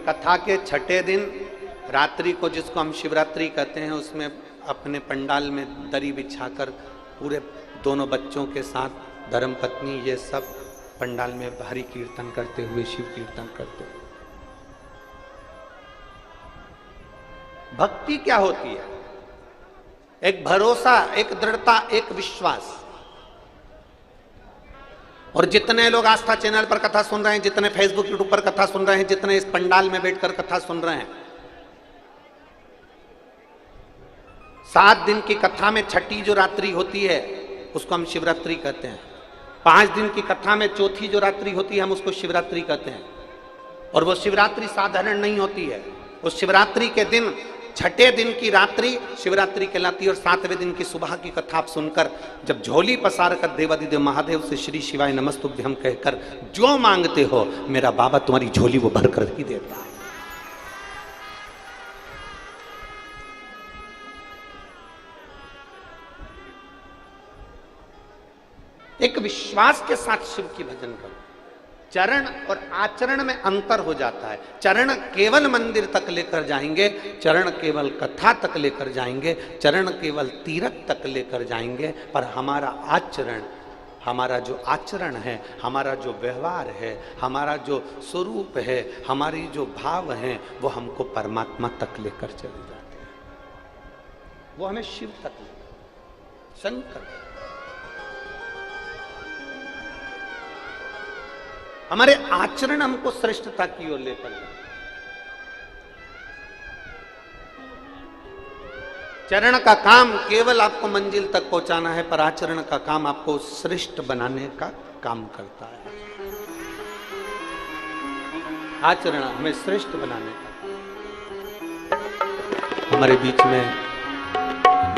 कथा के छठे दिन रात्रि को, जिसको हम शिवरात्रि कहते हैं, उसमें अपने पंडाल में दरी बिछाकर पूरे दोनों बच्चों के साथ धर्मपत्नी ये सब पंडाल में हरि कीर्तन करते हुए, शिव कीर्तन करते हुए। भक्ति क्या होती है? एक भरोसा, एक दृढ़ता, एक विश्वास। और जितने लोग आस्था चैनल पर कथा सुन रहे हैं, जितने फेसबुक यूट्यूब पर कथा सुन रहे हैं, जितने इस पंडाल में बैठकर कथा सुन रहे हैं, 7 दिन की कथा में छठी जो रात्रि होती है उसको हम शिवरात्रि कहते हैं। 5 दिन की कथा में चौथी जो रात्रि होती है हम उसको शिवरात्रि कहते हैं। और वो शिवरात्रि साधारण नहीं होती है। उस शिवरात्रि के दिन, छठे दिन की रात्रि शिवरात्रि कहलाती है। और 7वें दिन की सुबह की कथा आप सुनकर जब झोली पसार कर देवादिदेव महादेव से श्री शिवाय नमस्तुभ्यम कहकर जो मांगते हो मेरा बाबा तुम्हारी झोली वो भर कर ही देता है। एक विश्वास के साथ शिव की भजन करो। चरण और आचरण में अंतर हो जाता है। चरण केवल मंदिर तक लेकर जाएंगे, चरण केवल कथा तक लेकर जाएंगे, चरण केवल तीर्थ तक लेकर जाएंगे, पर हमारा आचरण, हमारा जो आचरण है, हमारा जो व्यवहार है, हमारा जो स्वरूप है, हमारी जो भाव है, वो हमको परमात्मा तक लेकर चले जाते हैं। वो हमें शिव तक लेकर, शंकर, हमारे आचरण हमको श्रेष्ठता की ओर लेकर जाए। चरण का काम केवल आपको मंजिल तक पहुंचाना है, पर आचरण का काम आपको श्रेष्ठ बनाने का काम करता है। आचरण हमें श्रेष्ठ बनाने का। हमारे बीच में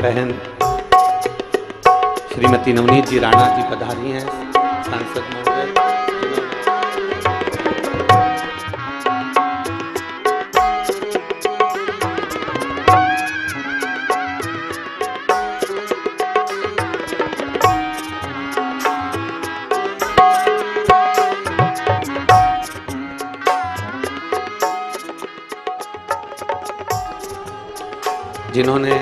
बहन श्रीमती नवनीत जी राणा जी पधारी हैं, सांसद महोदय। जिन्होंने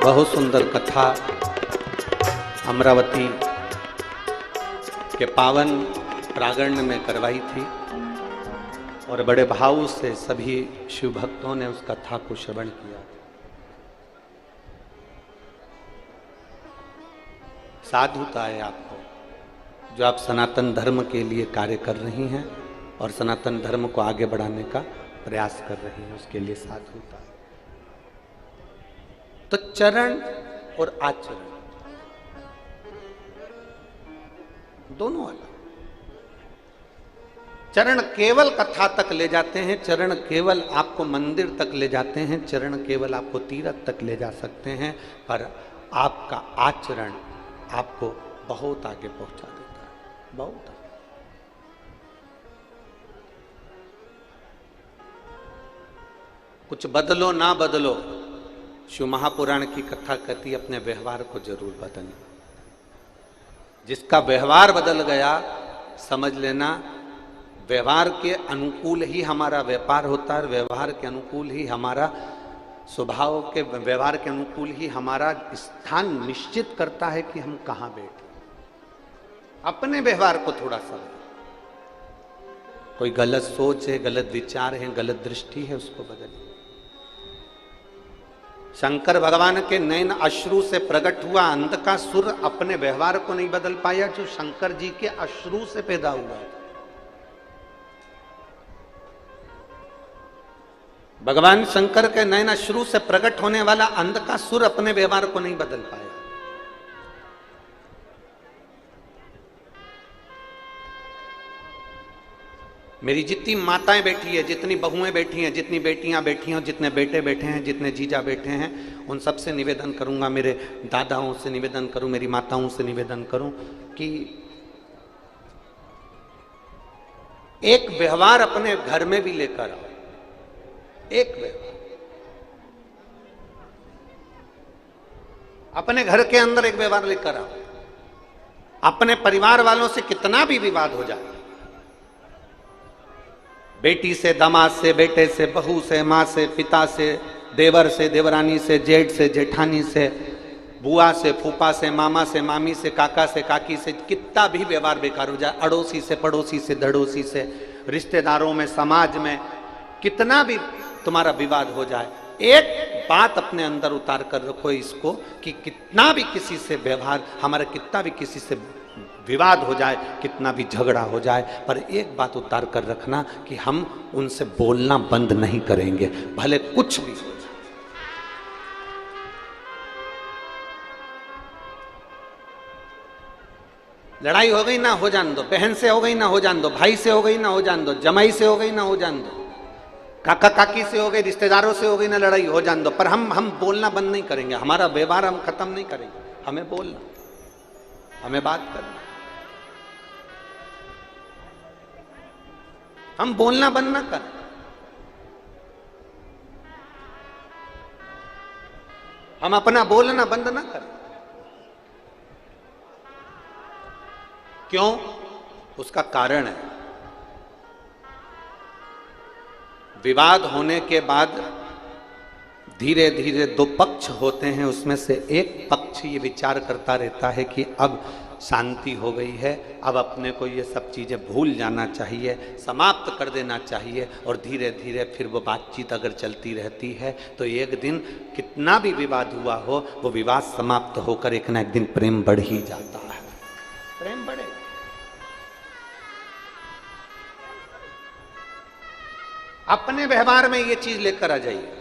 बहुत सुंदर कथा अमरावती के पावन प्रांगण में करवाई थी और बड़े भाव से सभी शिव भक्तों ने उस कथा को श्रवण किया। साधुता है आपको, जो आप सनातन धर्म के लिए कार्य कर रही हैं और सनातन धर्म को आगे बढ़ाने का प्रयास कर रही हैं, उसके लिए साधुता। तो चरण और आचरण दोनों अलग। चरण केवल कथा तक ले जाते हैं, चरण केवल आपको मंदिर तक ले जाते हैं, चरण केवल आपको तीर्थ तक ले जा सकते हैं, पर आपका आचरण आपको बहुत आगे पहुंचा देता है, बहुत आगे। कुछ बदलो ना बदलो, शिव महापुराण की कथा कहती अपने व्यवहार को जरूर बदलें। जिसका व्यवहार बदल गया समझ लेना व्यवहार के अनुकूल ही हमारा व्यापार होता है, व्यवहार के अनुकूल ही हमारा स्वभाव के, व्यवहार के अनुकूल ही हमारा स्थान निश्चित करता है कि हम कहां बैठे। अपने व्यवहार को थोड़ा सा, कोई गलत सोच है, गलत विचार है, गलत दृष्टि है, उसको बदलिए। शंकर भगवान के नैन अश्रु से प्रकट हुआ अंधकासुर अपने व्यवहार को नहीं बदल पाया, जो शंकर जी के अश्रु से पैदा हुआ है। भगवान शंकर के नैन अश्रु से प्रकट होने वाला अंधकासुर अपने व्यवहार को नहीं बदल पाया। मेरी जितनी माताएं बैठी है, जितनी बहुएं बैठी हैं, जितनी बेटियां बैठी हैं, जितने बेटे बैठे हैं, जितने जीजा बैठे हैं, उन सबसे निवेदन करूंगा, मेरे दादाओं से निवेदन करूं, मेरी माताओं से निवेदन करूं कि एक व्यवहार अपने घर में भी लेकर आओ। एक व्यवहार अपने घर के अंदर एक व्यवहार लेकर आओ। अपने परिवार वालों से कितना भी विवाद हो जाए, बेटी से, दामाद से, बेटे से, बहू से, माँ से, पिता से, देवर से, देवरानी से, जेठ से, जेठानी से, बुआ से, फूफा से, मामा से, मामी से, काका से, काकी से, कितना भी व्यवहार बेकार हो जाए, अड़ोसी से, पड़ोसी से, धड़ोसी से, रिश्तेदारों में, समाज में कितना भी तुम्हारा विवाद हो जाए, एक बात अपने अंदर उतार कर रखो इसको कि कितना भी किसी से व्यवहार हमारा, कितना भी किसी से विवाद हो जाए, कितना भी झगड़ा हो जाए, पर एक बात उतार कर रखना कि हम उनसे बोलना बंद नहीं करेंगे, भले कुछ भी हो जाए। लड़ाई हो गई ना, हो जान दो, बहन से हो गई ना, हो जान दो, भाई से हो गई ना, हो जान दो, जमाई से हो गई ना, हो जान दो, काका काकी से हो गई, रिश्तेदारों से हो गई ना लड़ाई, हो जान दो, पर हम बोलना बंद नहीं करेंगे, हमारा व्यवहार हम खत्म नहीं करेंगे, हमें बोलना, हमें बात करना, हम बोलना बंद ना करें। हम अपना बोलना बंद ना करें। क्यों? उसका कारण है, विवाद होने के बाद धीरे धीरे दो पक्ष होते हैं, उसमें से एक पक्ष ये विचार करता रहता है कि अब शांति हो गई है, अब अपने को ये सब चीज़ें भूल जाना चाहिए, समाप्त कर देना चाहिए, और धीरे धीरे फिर वो बातचीत अगर चलती रहती है तो एक दिन कितना भी विवाद हुआ हो, वो विवाद समाप्त होकर एक ना एक दिन प्रेम बढ़ ही जाता है, प्रेम बढ़े। अपने व्यवहार में ये चीज लेकर आ जाइए,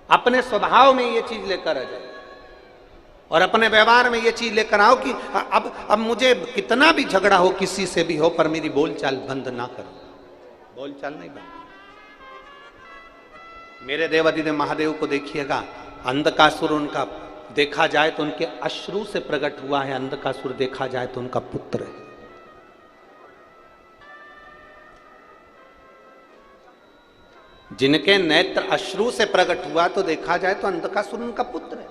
अपने स्वभाव में ये चीज लेकर आ जाइए, और अपने व्यवहार में ये चीज लेकर आओ कि अब मुझे कितना भी झगड़ा हो किसी से भी हो, पर मेरी बोलचाल बंद ना करो, बोलचाल नहीं बंद। मेरे देवादिदेव महादेव को देखिएगा, अंधकासुर उनका देखा जाए तो उनके अश्रु से प्रकट हुआ है, अंधकासुर देखा जाए तो उनका पुत्र है। जिनके नेत्र अश्रु से प्रकट हुआ तो देखा जाए तो अंधकासुर उनका पुत्र है।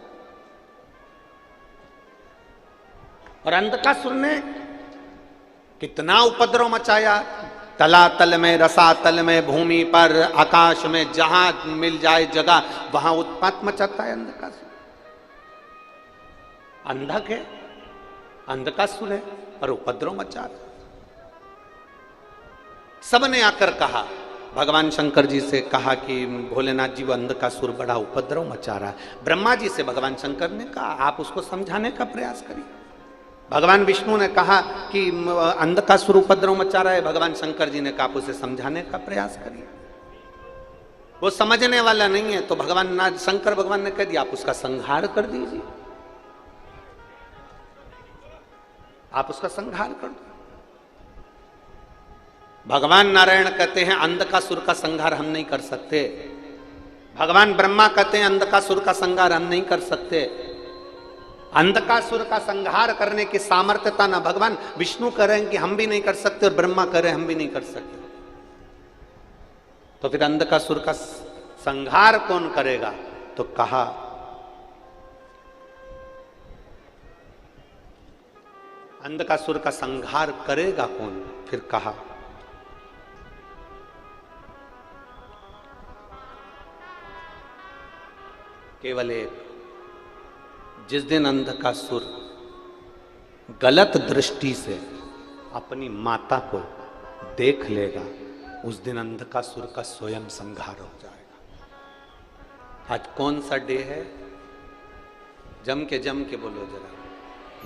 और अंधकासुर ने कितना उपद्रव मचाया, तलातल में, रसातल में, भूमि पर, आकाश में, जहां मिल जाए जगह वहां उत्पात मचाता है अंधकासुर। अंधक है, अंधकासुर है, और उपद्रव मचा रहा। सबने आकर कहा, भगवान शंकर जी से कहा कि भोलेनाथ जी वो अंधकासुर बड़ा उपद्रव मचा रहा है। ब्रह्मा जी से भगवान शंकर ने कहा आप उसको समझाने का प्रयास करिए। भगवान विष्णु ने कहा कि अंधकासुर उपद्रव मचा रहा है, भगवान शंकर जी ने कहा आप उसे समझाने का प्रयास करिए। वो समझने वाला नहीं है तो भगवान ना शंकर भगवान ने कह दिया आप उसका संहार कर दीजिए, आप उसका संहार कर दो। भगवान नारायण कहते हैं अंधकासुर का संहार हम नहीं कर सकते, भगवान ब्रह्मा कहते हैं अंधकासुर का संहार हम नहीं कर सकते। अंधकासुर का संहार करने की सामर्थ्यता ना भगवान विष्णु कह रहे हैं कि हम भी नहीं कर सकते, और ब्रह्मा कह रहे हैं हम भी नहीं कर सकते। तो फिर अंधकासुर का संहार कौन करेगा? तो कहा अंधकासुर का संहार करेगा कौन? फिर कहा केवल एक, जिस दिन अंधकासुर गलत दृष्टि से अपनी माता को देख लेगा उस दिन अंधकासुर का स्वयं संहार हो जाएगा। आज कौन सा डे है? जम के बोलो जरा,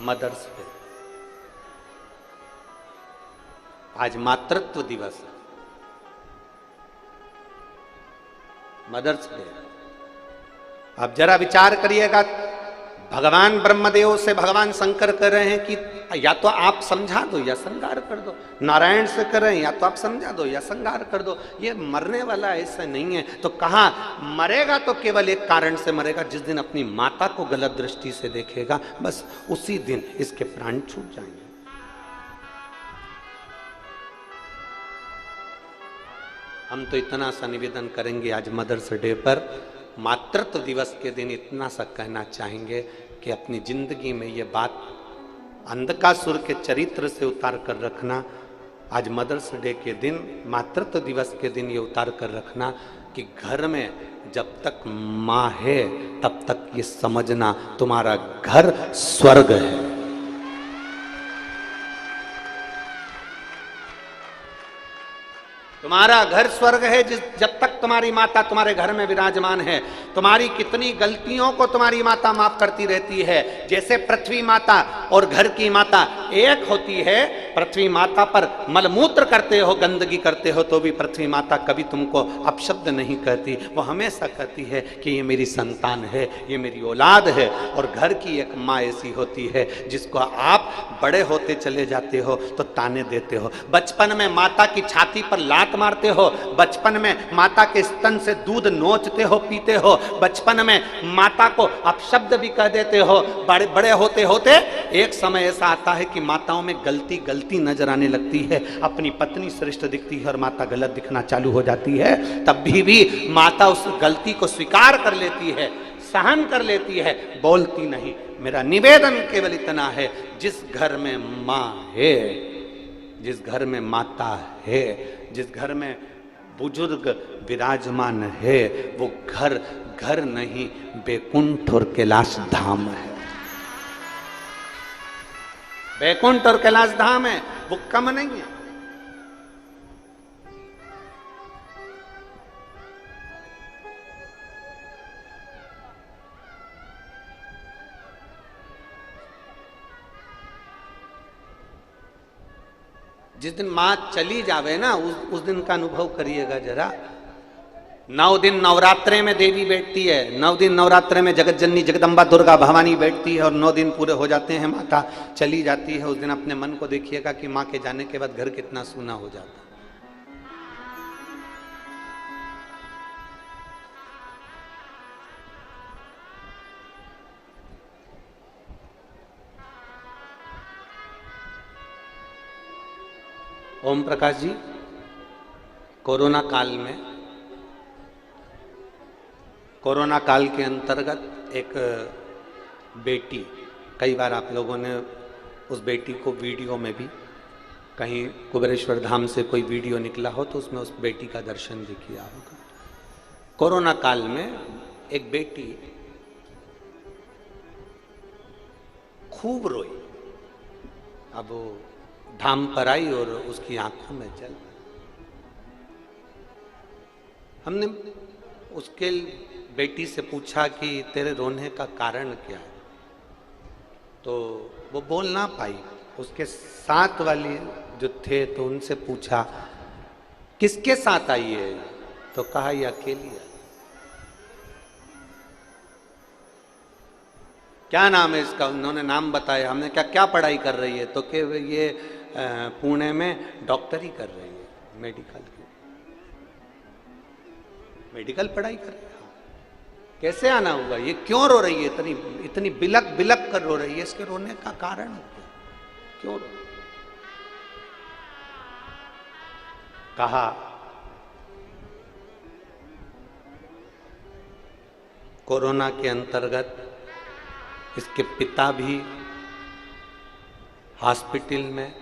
मदर्स डे। आज मातृत्व दिवस है, मदर्स डे। अब जरा विचार करिएगा, भगवान ब्रह्मदेव से भगवान शंकर कर रहे हैं कि या तो आप समझा दो या संहार कर दो, नारायण से कर रहे हैं या तो आप समझा दो या संहार कर दो। ये मरने वाला ऐसा नहीं है। तो कहा मरेगा तो केवल एक कारण से मरेगा, जिस दिन अपनी माता को गलत दृष्टि से देखेगा बस उसी दिन इसके प्राण छूट जाएंगे। हम तो इतना सा निवेदन करेंगे आज मदर्स डे पर, मातृत्व दिवस के दिन इतना सा कहना चाहेंगे कि अपनी जिंदगी में ये बात अंधकासुर के चरित्र से उतार कर रखना। आज मदर्स डे के दिन, मातृत्व दिवस के दिन ये उतार कर रखना कि घर में जब तक माँ है तब तक ये समझना तुम्हारा घर स्वर्ग है। तुम्हारा घर स्वर्ग है जब तक तुम्हारी माता तुम्हारे घर में विराजमान है। तुम्हारी कितनी गलतियों को तुम्हारी माता माफ करती रहती है। जैसे पृथ्वी माता और घर की माता एक होती है। पृथ्वी माता पर मलमूत्र करते हो, गंदगी करते हो, तो भी पृथ्वी माता कभी तुमको अपशब्द नहीं कहती। वो हमेशा कहती है कि ये मेरी संतान है, ये मेरी औलाद है। और घर की एक माँ ऐसी होती है जिसको आप बड़े होते चले जाते हो तो ताने देते हो। बचपन में माता की छाती पर लात मारते हो, बचपन में माता के स्तन से दूध नोचते हो, पीते हो, बचपन में माता को अपशब्द भी कह देते हो। बड़े बड़े होते होते एक समय ऐसा आता है कि माताओं में गलती गलती नजर आने लगती है। अपनी पत्नी श्रेष्ठ दिखती है और माता गलत दिखना चालू हो जाती है। तब भी माता उस गलती को स्वीकार कर लेती है, सहन कर लेती है, बोलती नहीं। मेरा निवेदन केवल इतना है, जिस घर में माँ है, जिस घर में माता है, जिस घर में बुजुर्ग विराजमान है, वो घर घर नहीं बैकुंठ और कैलाश धाम है। बैकुंठ और कैलाश धाम है, वो कम नहीं है। जिस दिन मां चली जावे ना, उस दिन का अनुभव करिएगा जरा। 9 दिन नवरात्रे में देवी बैठती है, 9 दिन नवरात्रे में जगत जननी जगदम्बा दुर्गा भवानी बैठती है और 9 दिन पूरे हो जाते हैं, माता चली जाती है। उस दिन अपने मन को देखिएगा कि मां के जाने के बाद घर कितना सूना हो जाता है। ओम प्रकाश जी, कोरोना काल के अंतर्गत एक बेटी, कई बार आप लोगों ने उस बेटी को वीडियो में भी, कहीं कुबेरेश्वर धाम से कोई वीडियो निकला हो तो उसमें उस बेटी का दर्शन भी किया होगा। कोरोना काल में एक बेटी खूब रोई। अब वो धाम पर आई और उसकी आंखों में जल। हमने उसके बेटी से पूछा कि तेरे रोने का कारण क्या है, तो वो बोल ना पाई। उसके साथ वाली जो थे तो उनसे पूछा किसके साथ आई है, तो कहा ये अकेली है। क्या नाम है इसका, उन्होंने नाम बताया। हमने क्या पढ़ाई कर रही है, तो कि ये पुणे में डॉक्टरी कर रही है, मेडिकल पढ़ाई कर रही है। कैसे आना होगा, ये क्यों रो रही है, इतनी बिलक बिलक कर रो रही है, इसके रोने का कारण क्या, क्यों रो? कहा कोरोना के अंतर्गत इसके पिता भी हॉस्पिटल में,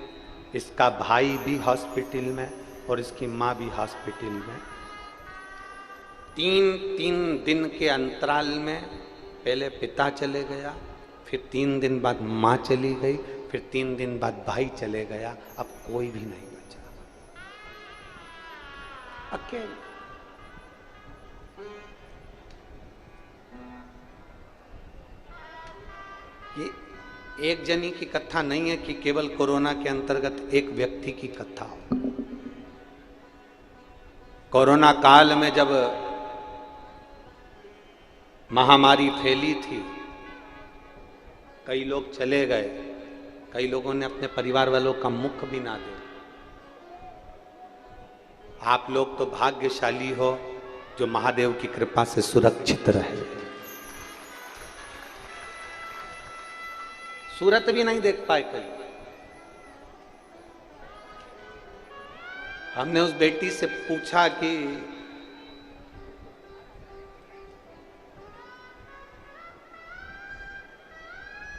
इसका भाई भी हॉस्पिटल में और इसकी माँ भी हॉस्पिटल में। 3 दिन के अंतराल में पहले पिता चले गया, फिर 3 दिन बाद माँ चली गई, फिर 3 दिन बाद भाई चले गया। अब कोई भी नहीं बचा, अकेले। ये एक जनी की कथा नहीं है कि केवल कोरोना के अंतर्गत एक व्यक्ति की कथा हो। कोरोना काल में जब महामारी फैली थी, कई लोग चले गए, कई लोगों ने अपने परिवार वालों का मुख भी ना देखा। आप लोग तो भाग्यशाली हो जो महादेव की कृपा से सुरक्षित रहे। सूरत भी नहीं देख पाए कई। हमने उस बेटी से पूछा कि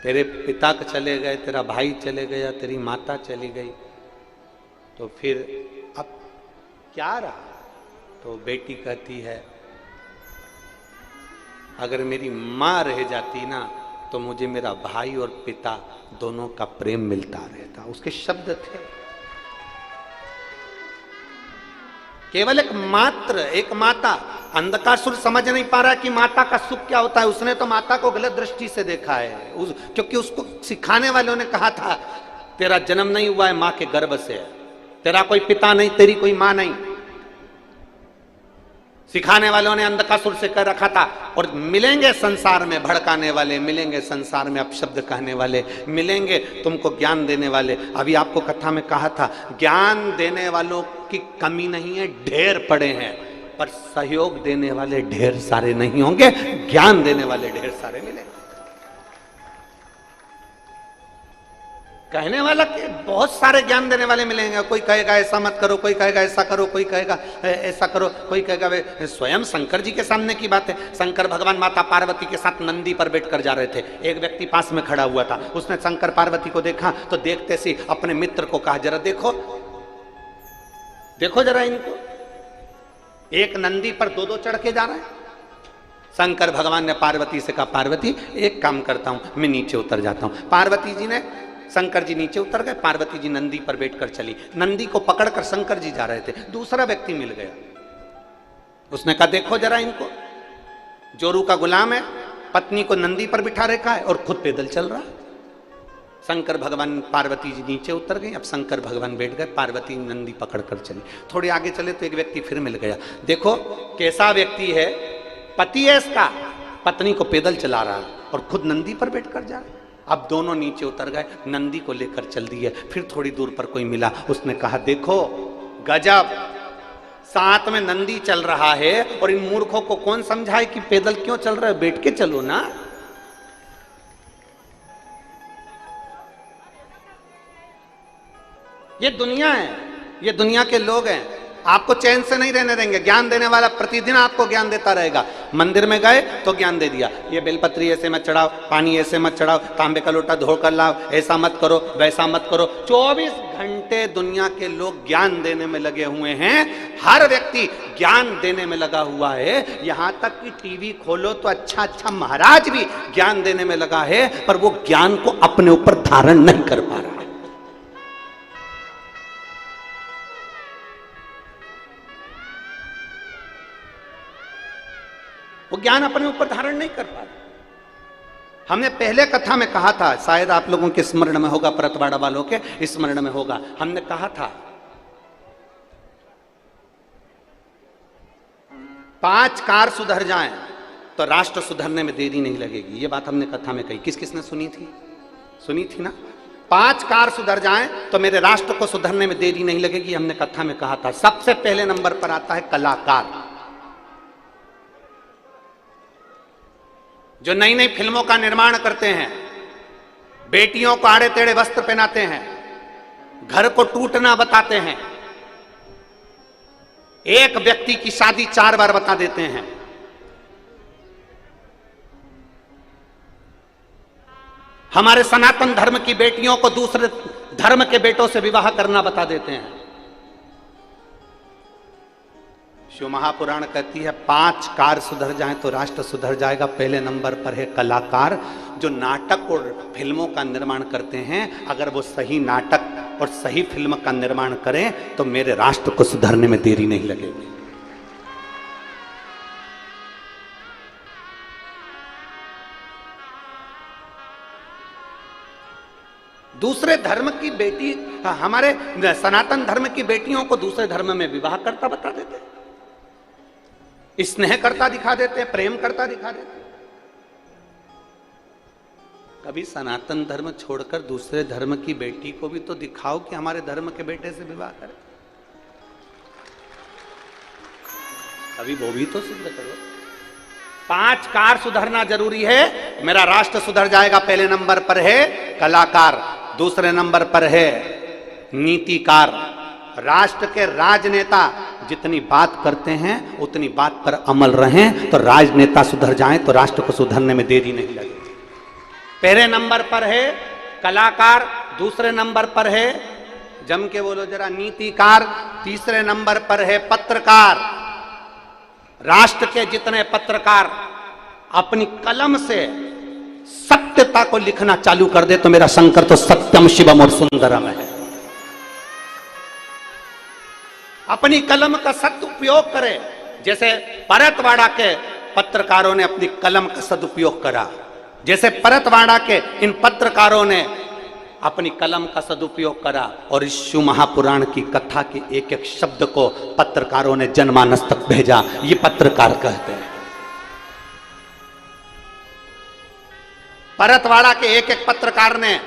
तेरे पिता चले गए, तेरा भाई चले गया, तेरी माता चली गई, तो फिर अब क्या रहा? तो बेटी कहती है अगर मेरी माँ रह जाती ना तो मुझे मेरा भाई और पिता दोनों का प्रेम मिलता रहता। उसके शब्द थे। केवल एक माता। अंधकासुर समझ नहीं पा रहा कि माता का सुख क्या होता है। उसने तो माता को गलत दृष्टि से देखा है, क्योंकि उसको सिखाने वालों ने कहा था तेरा जन्म नहीं हुआ है मां के गर्भ से, तेरा कोई पिता नहीं, तेरी कोई मां नहीं। सिखाने वालों ने अंधकासुर से कर रखा था। और मिलेंगे संसार में भड़काने वाले, मिलेंगे संसार में अपशब्द कहने वाले, मिलेंगे तुमको ज्ञान देने वाले। अभी आपको कथा में कहा था ज्ञान देने वालों की कमी नहीं है, ढेर पड़े हैं, पर सहयोग देने वाले ढेर सारे नहीं होंगे, ज्ञान देने वाले ढेर सारे मिलेंगे। कहने वाला के बहुत सारे ज्ञान देने वाले मिलेंगे। कोई कहेगा ऐसा मत करो, कोई कहेगा ऐसा करो, कोई कहेगा ऐसा करो, कोई कहेगा वे स्वयं शंकर जी के सामने की बात है। शंकर भगवान माता पार्वती के साथ नंदी पर बैठकर जा रहे थे। एक व्यक्ति पास में खड़ा हुआ था, उसने शंकर पार्वती को देखा तो देखते सी अपने मित्र को कहा जरा देखो देखो जरा इनको, एक नंदी पर दो दो चढ़ के जा रहे हैं। शंकर भगवान ने पार्वती से कहा पार्वती एक काम करता हूं, मैं नीचे उतर जाता हूं। पार्वती जी ने, शंकर जी नीचे उतर गए, पार्वती जी नंदी पर बैठकर चली। नंदी को पकड़कर शंकर जी जा रहे थे, दूसरा व्यक्ति मिल गया। उसने कहा देखो जरा इनको, जोरू का गुलाम है, पत्नी को नंदी पर बिठा रखा है और खुद पैदल चल रहा है। शंकर भगवान, पार्वती जी नीचे उतर गई, अब शंकर भगवान बैठ गए, पार्वती नंदी पकड़कर चली। थोड़े आगे चले तो एक व्यक्ति फिर मिल गया। देखो कैसा व्यक्ति है, पति है इसका, पत्नी को पैदल चला रहा है और खुद नंदी पर बैठकर जा रहा है। अब दोनों नीचे उतर गए, नंदी को लेकर चल दिए। फिर थोड़ी दूर पर कोई मिला, उसने कहा देखो गजब, साथ में नंदी चल रहा है और इन मूर्खों को कौन समझाए कि पैदल क्यों चल रहा है, बैठ के चलो ना। ये दुनिया है, ये दुनिया के लोग हैं, आपको चैन से नहीं रहने देंगे। ज्ञान देने वाला प्रतिदिन आपको ज्ञान देता रहेगा। मंदिर में गए तो ज्ञान दे दिया, ये बेलपत्री ऐसे मत चढ़ाओ, पानी ऐसे मत चढ़ाओ, तांबे का लोटा धोकर लाओ, ऐसा मत करो, वैसा मत करो। 24 घंटे दुनिया के लोग ज्ञान देने में लगे हुए हैं। हर व्यक्ति ज्ञान देने में लगा हुआ है। यहां तक कि टीवी खोलो तो अच्छा महाराज भी ज्ञान देने में लगा है, पर वो ज्ञान को अपने ऊपर धारण नहीं कर पा रहा। वो ज्ञान अपने ऊपर धारण नहीं कर पा रहा। हमने पहले कथा में कहा था, शायद आप लोगों के स्मरण में होगा, परतवाड़ा वालों के स्मरण में होगा, हमने कहा था 5 कार सुधर जाएं तो राष्ट्र सुधरने में देरी नहीं लगेगी। ये बात हमने कथा में कही। किस किसने सुनी थी? सुनी थी ना। 5 कार सुधर जाएं तो मेरे राष्ट्र को सुधरने में देरी नहीं लगेगी, हमने कथा में कहा था। सबसे पहले नंबर पर आता है कलाकार, जो नई नई फिल्मों का निर्माण करते हैं, बेटियों को आड़े टेढ़े वस्त्र पहनाते हैं, घर को टूटना बताते हैं, एक व्यक्ति की शादी 4 बार बता देते हैं, हमारे सनातन धर्म की बेटियों को दूसरे धर्म के बेटों से विवाह करना बता देते हैं। शिव महापुराण कहती है 5 कार सुधर जाएं तो राष्ट्र सुधर जाएगा। पहले नंबर पर है कलाकार, जो नाटक और फिल्मों का निर्माण करते हैं। अगर वो सही नाटक और सही फिल्म का निर्माण करें तो मेरे राष्ट्र को सुधरने में देरी नहीं लगेगी। दूसरे धर्म की बेटी, हमारे सनातन धर्म की बेटियों को दूसरे धर्म में विवाह करता बता देते, स्नेह करता दिखा देते, प्रेम करता दिखा देते। कभी सनातन धर्म छोड़कर दूसरे धर्म की बेटी को भी तो दिखाओ कि हमारे धर्म के बेटे से विवाह करे। अभी वो भी तो सिद्ध करो। 5 कार सुधरना जरूरी है, मेरा राष्ट्र सुधर जाएगा। पहले नंबर पर है कलाकार, दूसरे नंबर पर है नीतिकार। राष्ट्र के राजनेता जितनी बात करते हैं उतनी बात पर अमल रहें तो राजनेता सुधर जाएं तो राष्ट्र को सुधरने में देरी नहीं लगेगी। पहले नंबर पर है कलाकार, दूसरे नंबर पर है, जम के बोलो जरा, नीतिकार, तीसरे नंबर पर है पत्रकार। राष्ट्र के जितने पत्रकार अपनी कलम से सत्यता को लिखना चालू कर दे तो मेरा शंकर तो सत्यम शिवम और सुंदरम है। अपनी कलम का सदुपयोग करे, जैसे परतवाड़ा के पत्रकारों ने अपनी कलम का सदुपयोग करा, जैसे परतवाड़ा के इन पत्रकारों ने अपनी कलम का सदुपयोग करा और इस शिव महापुराण की कथा के एक एक शब्द को पत्रकारों ने जनमानस तक भेजा। ये पत्रकार कहते हैं। परतवाड़ा के एक एक पत्रकार ने,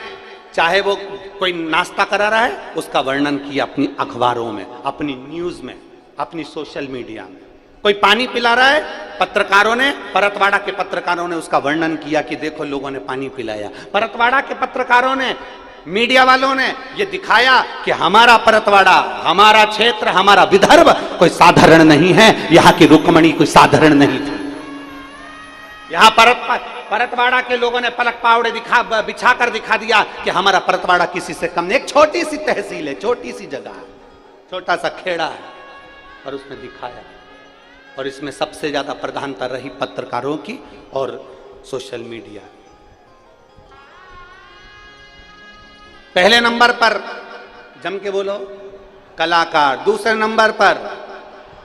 चाहे वो कोई नाश्ता करा रहा है उसका वर्णन किया अपनी अखबारों में, अपनी न्यूज में, अपनी सोशल मीडिया में। कोई पानी पिला रहा है, पत्रकारों ने, परतवाड़ा के पत्रकारों ने उसका वर्णन किया कि देखो लोगों ने पानी पिलाया। परतवाड़ा के पत्रकारों ने, मीडिया वालों ने ये दिखाया कि हमारा परतवाड़ा, हमारा क्षेत्र, हमारा विदर्भ कोई साधारण नहीं है, यहाँ की रुक्मणी कोई साधारण नहीं थी। यहाँ परतवाड़ा के लोगों ने पलक पावड़े बिछाकर दिखा दिया कि हमारा परतवाड़ा किसी से कम नहीं। एक छोटी सी तहसील है, छोटी सी जगह, छोटा सा खेड़ा है, और उसमें दिखाया। और इसमें सबसे ज्यादा प्रधानता रही पत्रकारों की और सोशल मीडिया। पहले नंबर पर जम के बोलो कलाकार, दूसरे नंबर पर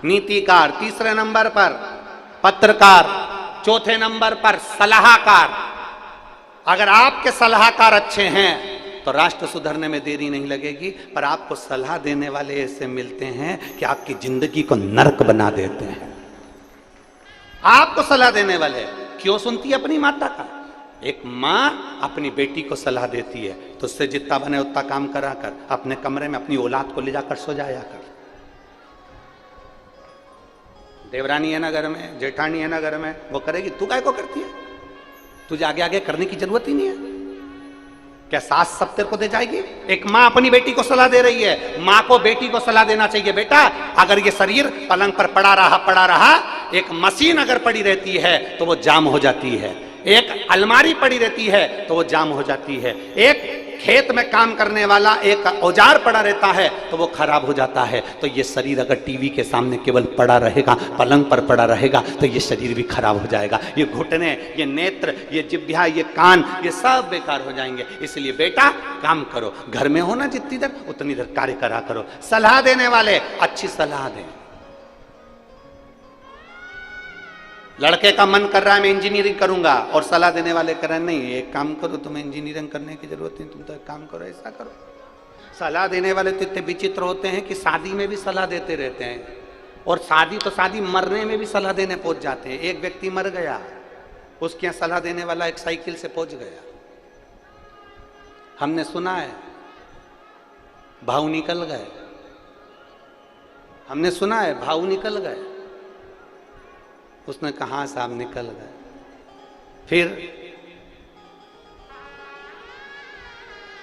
नीतिकार, तीसरे नंबर पर पत्रकार, चौथे नंबर पर सलाहकार। अगर आपके सलाहकार अच्छे हैं तो राष्ट्र सुधरने में देरी नहीं लगेगी, पर आपको सलाह देने वाले ऐसे मिलते हैं कि आपकी जिंदगी को नरक बना देते हैं। आपको सलाह देने वाले, क्यों सुनती है अपनी माता का? एक माँ अपनी बेटी को सलाह देती है तो उससे जितना बने उतना काम करा कर, अपने कमरे में अपनी औलाद को ले जाकर सो जाया कर। देवरानी है ना घर में, जेठानी है ना घर में, वो करेगी, तू काय को करती है? तुझे आगे आगे करने की जरूरत ही नहीं है। क्या सास सब तेरे को दे जाएगी? एक माँ अपनी बेटी को सलाह दे रही है। माँ को बेटी को सलाह देना चाहिए, बेटा अगर ये शरीर पलंग पर पड़ा रहा, एक मशीन अगर पड़ी रहती है तो वो जाम हो जाती है, एक अलमारी पड़ी रहती है तो वो जाम हो जाती है, एक खेत में काम करने वाला एक औजार पड़ा रहता है तो वो खराब हो जाता है। तो ये शरीर अगर टीवी के सामने केवल पड़ा रहेगा, पलंग पर पड़ा रहेगा, तो ये शरीर भी खराब हो जाएगा। ये घुटने, ये नेत्र, ये जिह्वा, ये कान, ये सब बेकार हो जाएंगे। इसलिए बेटा काम करो, घर में हो ना जितनी देर उतनी देर कार्य करा करो। सलाह देने वाले अच्छी सलाह दें। लड़के का मन कर रहा है मैं इंजीनियरिंग करूंगा और सलाह देने वाले कर रहे हैं नहीं एक काम करो, तुम्हें इंजीनियरिंग करने की जरूरत नहीं, तुम तो एक काम करो, ऐसा करो। सलाह देने वाले तो इतने विचित्र होते हैं कि शादी में भी सलाह देते रहते हैं, और शादी तो शादी, मरने में भी सलाह देने पहुंच जाते हैं। एक व्यक्ति मर गया, उसके यहाँ सलाह देने वाला एक साइकिल से पहुंच गया। हमने सुना है भाव निकल गए, हमने सुना है भाव निकल गए। उसने कहा साहब निकल गए। फिर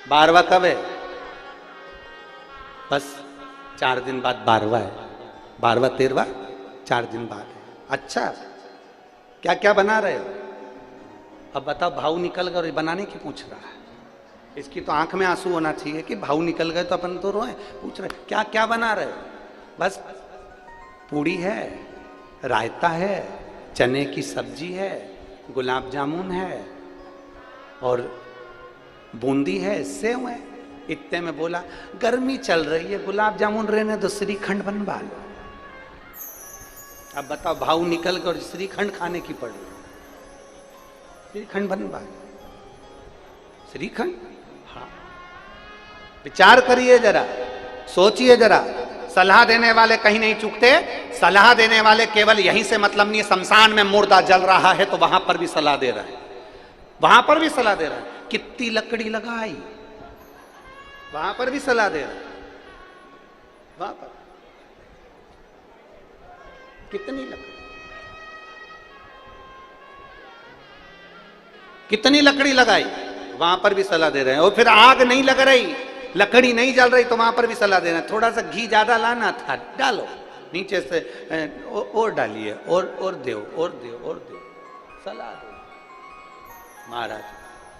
12वां कब है? बस 4 दिन बाद 12वां है। 12वां 13वां 4 दिन बाद है। अच्छा क्या क्या बना रहे हो? अब बताओ, भाव निकल गए और बनाने की पूछ रहा है। इसकी तो आंख में आंसू होना चाहिए कि भाव निकल गए तो अपन तो रोए। पूछ रहे क्या क्या बना रहे हो? बस पूड़ी है, रायता है, चने की सब्जी है, गुलाब जामुन है और बूंदी है, सेव है। इतने में बोला गर्मी चल रही है, गुलाब जामुन रहने दो, श्रीखंड बनवा लो। अब बताओ, भाव निकल कर और श्रीखंड खाने की पड़ी। श्रीखंड बनवा लो, श्रीखंड। हाँ, विचार करिए जरा, सोचिए जरा। सलाह देने वाले कहीं नहीं चूकते। सलाह देने वाले केवल यहीं से मतलब नहीं है, शमशान में मुर्दा जल रहा है तो वहां पर भी सलाह दे रहा है, वहां पर भी सलाह दे रहा है। कितनी लकड़ी लगाई, वहां पर भी सलाह दे रहा है। वहां पर कितनी लकड़ी, कितनी लकड़ी लगाई, वहां पर भी सलाह दे रहे हैं। और फिर आग नहीं लग रही, लकड़ी नहीं जल रही तो वहां पर भी सलाह दे रहे हैं। थोड़ा सा घी ज्यादा लाना था, डालो नीचे से, और डालिए, और दो, और दो, और दो, सलाह दो महाराज।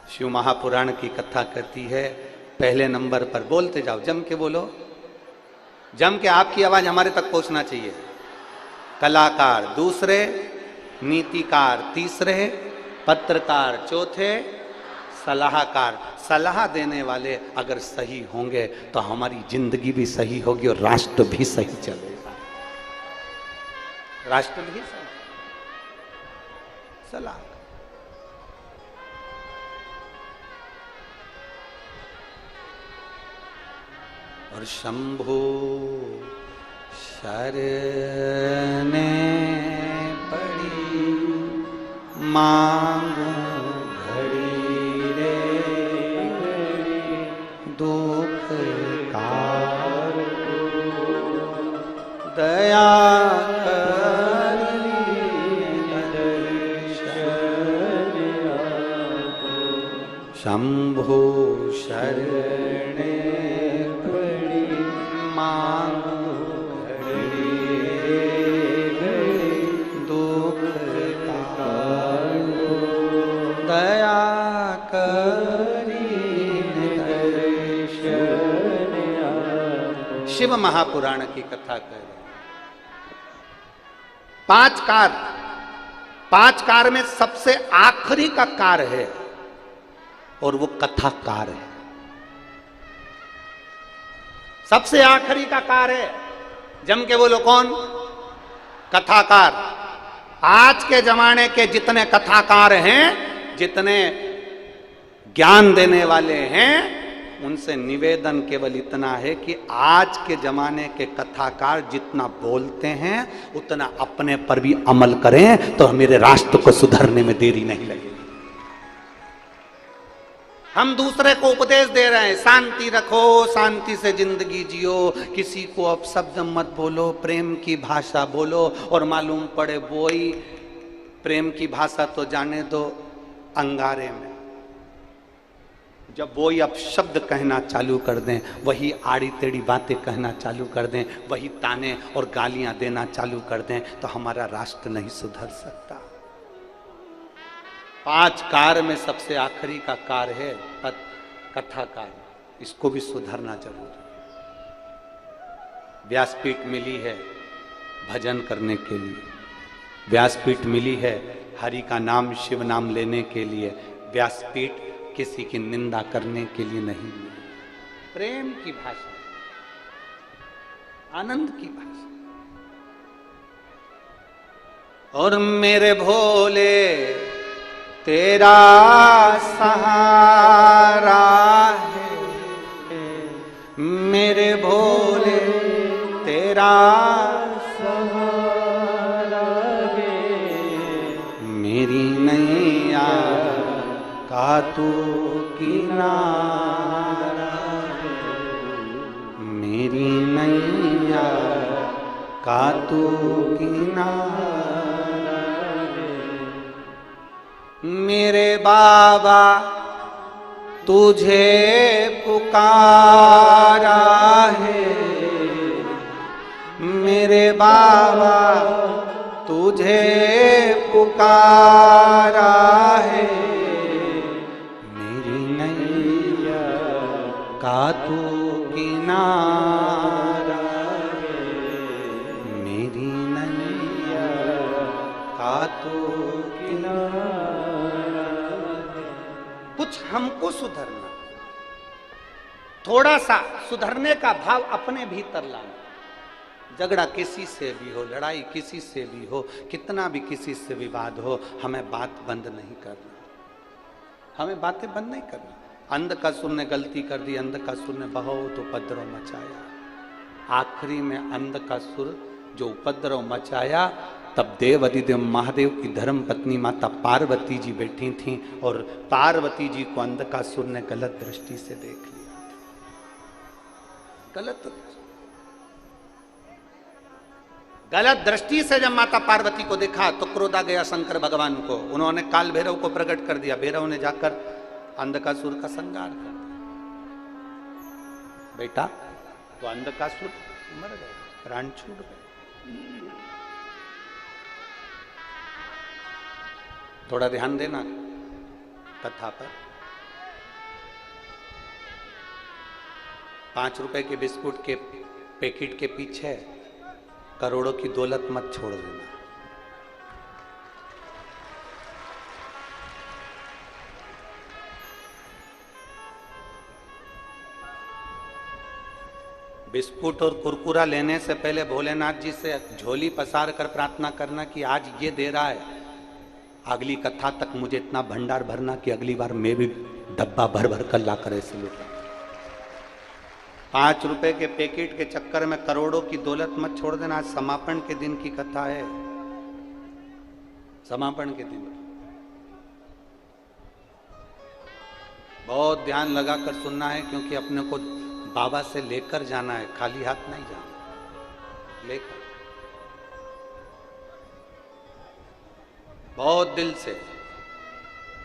शिव महापुराण की कथा कहती है, पहले नंबर पर बोलते जाओ, जम के बोलो, जम के, आपकी आवाज हमारे तक पहुंचना चाहिए। कलाकार दूसरे, नीतिकार तीसरे, पत्रकार चौथे, सलाहकार। सलाह देने वाले अगर सही होंगे तो हमारी जिंदगी भी सही होगी और राष्ट्र भी सही चलेगा। राष्ट्र भी सही। सलाह और शंभु शरणे पड़ी मांगू घड़ी रे दुख कार दया शंभु शरणे पड़ी मांगू घड़ी दुख तारो दया करी दर्शन। शिव महापुराण की कथा कह रहे। पांच कार में सबसे आखिरी का कार है और वो कथाकार है। सबसे आखिरी का कार है, जम के बोलो कौन? कथाकार। आज के जमाने के जितने कथाकार हैं, जितने ज्ञान देने वाले हैं, उनसे निवेदन केवल इतना है कि आज के जमाने के कथाकार जितना बोलते हैं उतना अपने पर भी अमल करें तो मेरे राष्ट्र को सुधरने में देरी नहीं लगेगी। हम दूसरे को उपदेश दे रहे हैं, शांति रखो, शांति से जिंदगी जियो, किसी को अपशब्द मत बोलो, प्रेम की भाषा बोलो। और मालूम पड़े वही प्रेम की भाषा तो जाने दो अंगारे में, जब वही अपशब्द कहना चालू कर दें, वही आड़ी टेढ़ी बातें कहना चालू कर दें, वही ताने और गालियां देना चालू कर दें, तो हमारा राष्ट्र नहीं सुधर सकता। 5 कार में सबसे आखिरी का कार है कथाकार। इसको भी सुधरना जरूर है। व्यासपीठ मिली है भजन करने के लिए, व्यासपीठ मिली है हरि का नाम शिव नाम लेने के लिए, व्यासपीठ किसी की निंदा करने के लिए नहीं मिली। प्रेम की भाषा, आनंद की भाषा। और मेरे भोले तेरा सहारा है, मेरे भोले तेरा सहारा है, मेरी नैया का तू किनारा है, मेरी नैया का तू किनारा। मेरे बाबा तुझे पुकारा है, मेरे बाबा तुझे पुकारा है, मेरी नैया का तू किनारा है, मेरी नैया का तू किनारा। कुछ हमको सुधरना, थोड़ा सा सुधरने का भाव अपने भीतर लाना। झगड़ा किसी से भी हो, लड़ाई किसी से भी हो, कितना भी किसी से विवाद हो, हमें बात बंद नहीं करना, हमें बातें बंद नहीं करना। अंधकासुर ने गलती कर दी, अंधकासुर ने बहुत उपद्रव मचाया। आखिरी में अंधकासुर जो उपद्रव मचाया, तब देव अधिदेव महादेव की धर्म पत्नी माता पार्वती जी बैठी थीं और पार्वती जी को अंधकासुर ने गलत दृष्टि से देख लिया। गलत दृष्टि से जब माता पार्वती को देखा तो क्रोध आ गया शंकर भगवान को। उन्होंने काल भैरव को प्रकट कर दिया। भैरव ने जाकर अंधकासुर का संहार कर दिया। बेटा तो अंधकासुर मर गए, प्राण छूट गए। थोड़ा ध्यान देना कथा पर। 5 रुपए के बिस्कुट के पैकेट के पीछे करोड़ों की दौलत मत छोड़ देना। बिस्कुट और कुरकुरा लेने से पहले भोलेनाथ जी से झोली पसार कर प्रार्थना करना कि आज ये दे रहा है, अगली कथा तक मुझे इतना भंडार भरना कि अगली बार मैं भी डब्बा भर भर कर ला कर ऐसे लूटा। 5 रुपए के पैकेट के चक्कर में करोड़ों की दौलत मत छोड़ देना। आज समापन के दिन की कथा है, समापन के दिन बहुत ध्यान लगाकर सुनना है, क्योंकि अपने को बाबा से लेकर जाना है, खाली हाथ नहीं जाना, लेकर बहुत दिल से,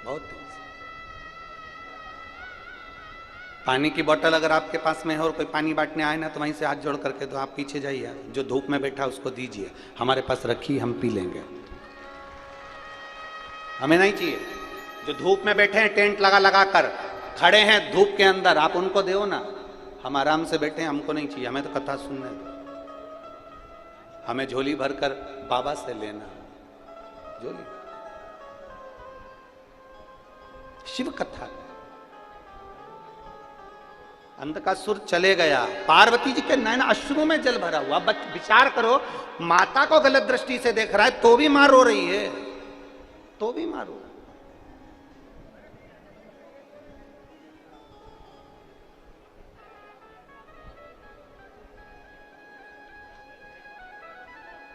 बहुत दिल से। पानी की बोतल अगर आपके पास में है और कोई पानी बांटने आए ना, तो वहीं से हाथ जोड़ करके तो आप पीछे जाइए, जो धूप में बैठा उसको दीजिए, हमारे पास रखी हम पी लेंगे, हमें नहीं चाहिए। जो धूप में बैठे हैं टेंट लगा लगा कर खड़े हैं धूप के अंदर, आप उनको दो ना, हम आराम से बैठे हैं, हमको नहीं चाहिए, हमें तो कथा सुनने दो। हमें झोली भरकर बाबा से लेना, झोली शिव कथा। अंधकासुर चले गया, पार्वती जी के नैन अश्रु में जल भरा हुआ। विचार करो, माता को गलत दृष्टि से देख रहा है तो भी मार रो रही है, तो भी मारो।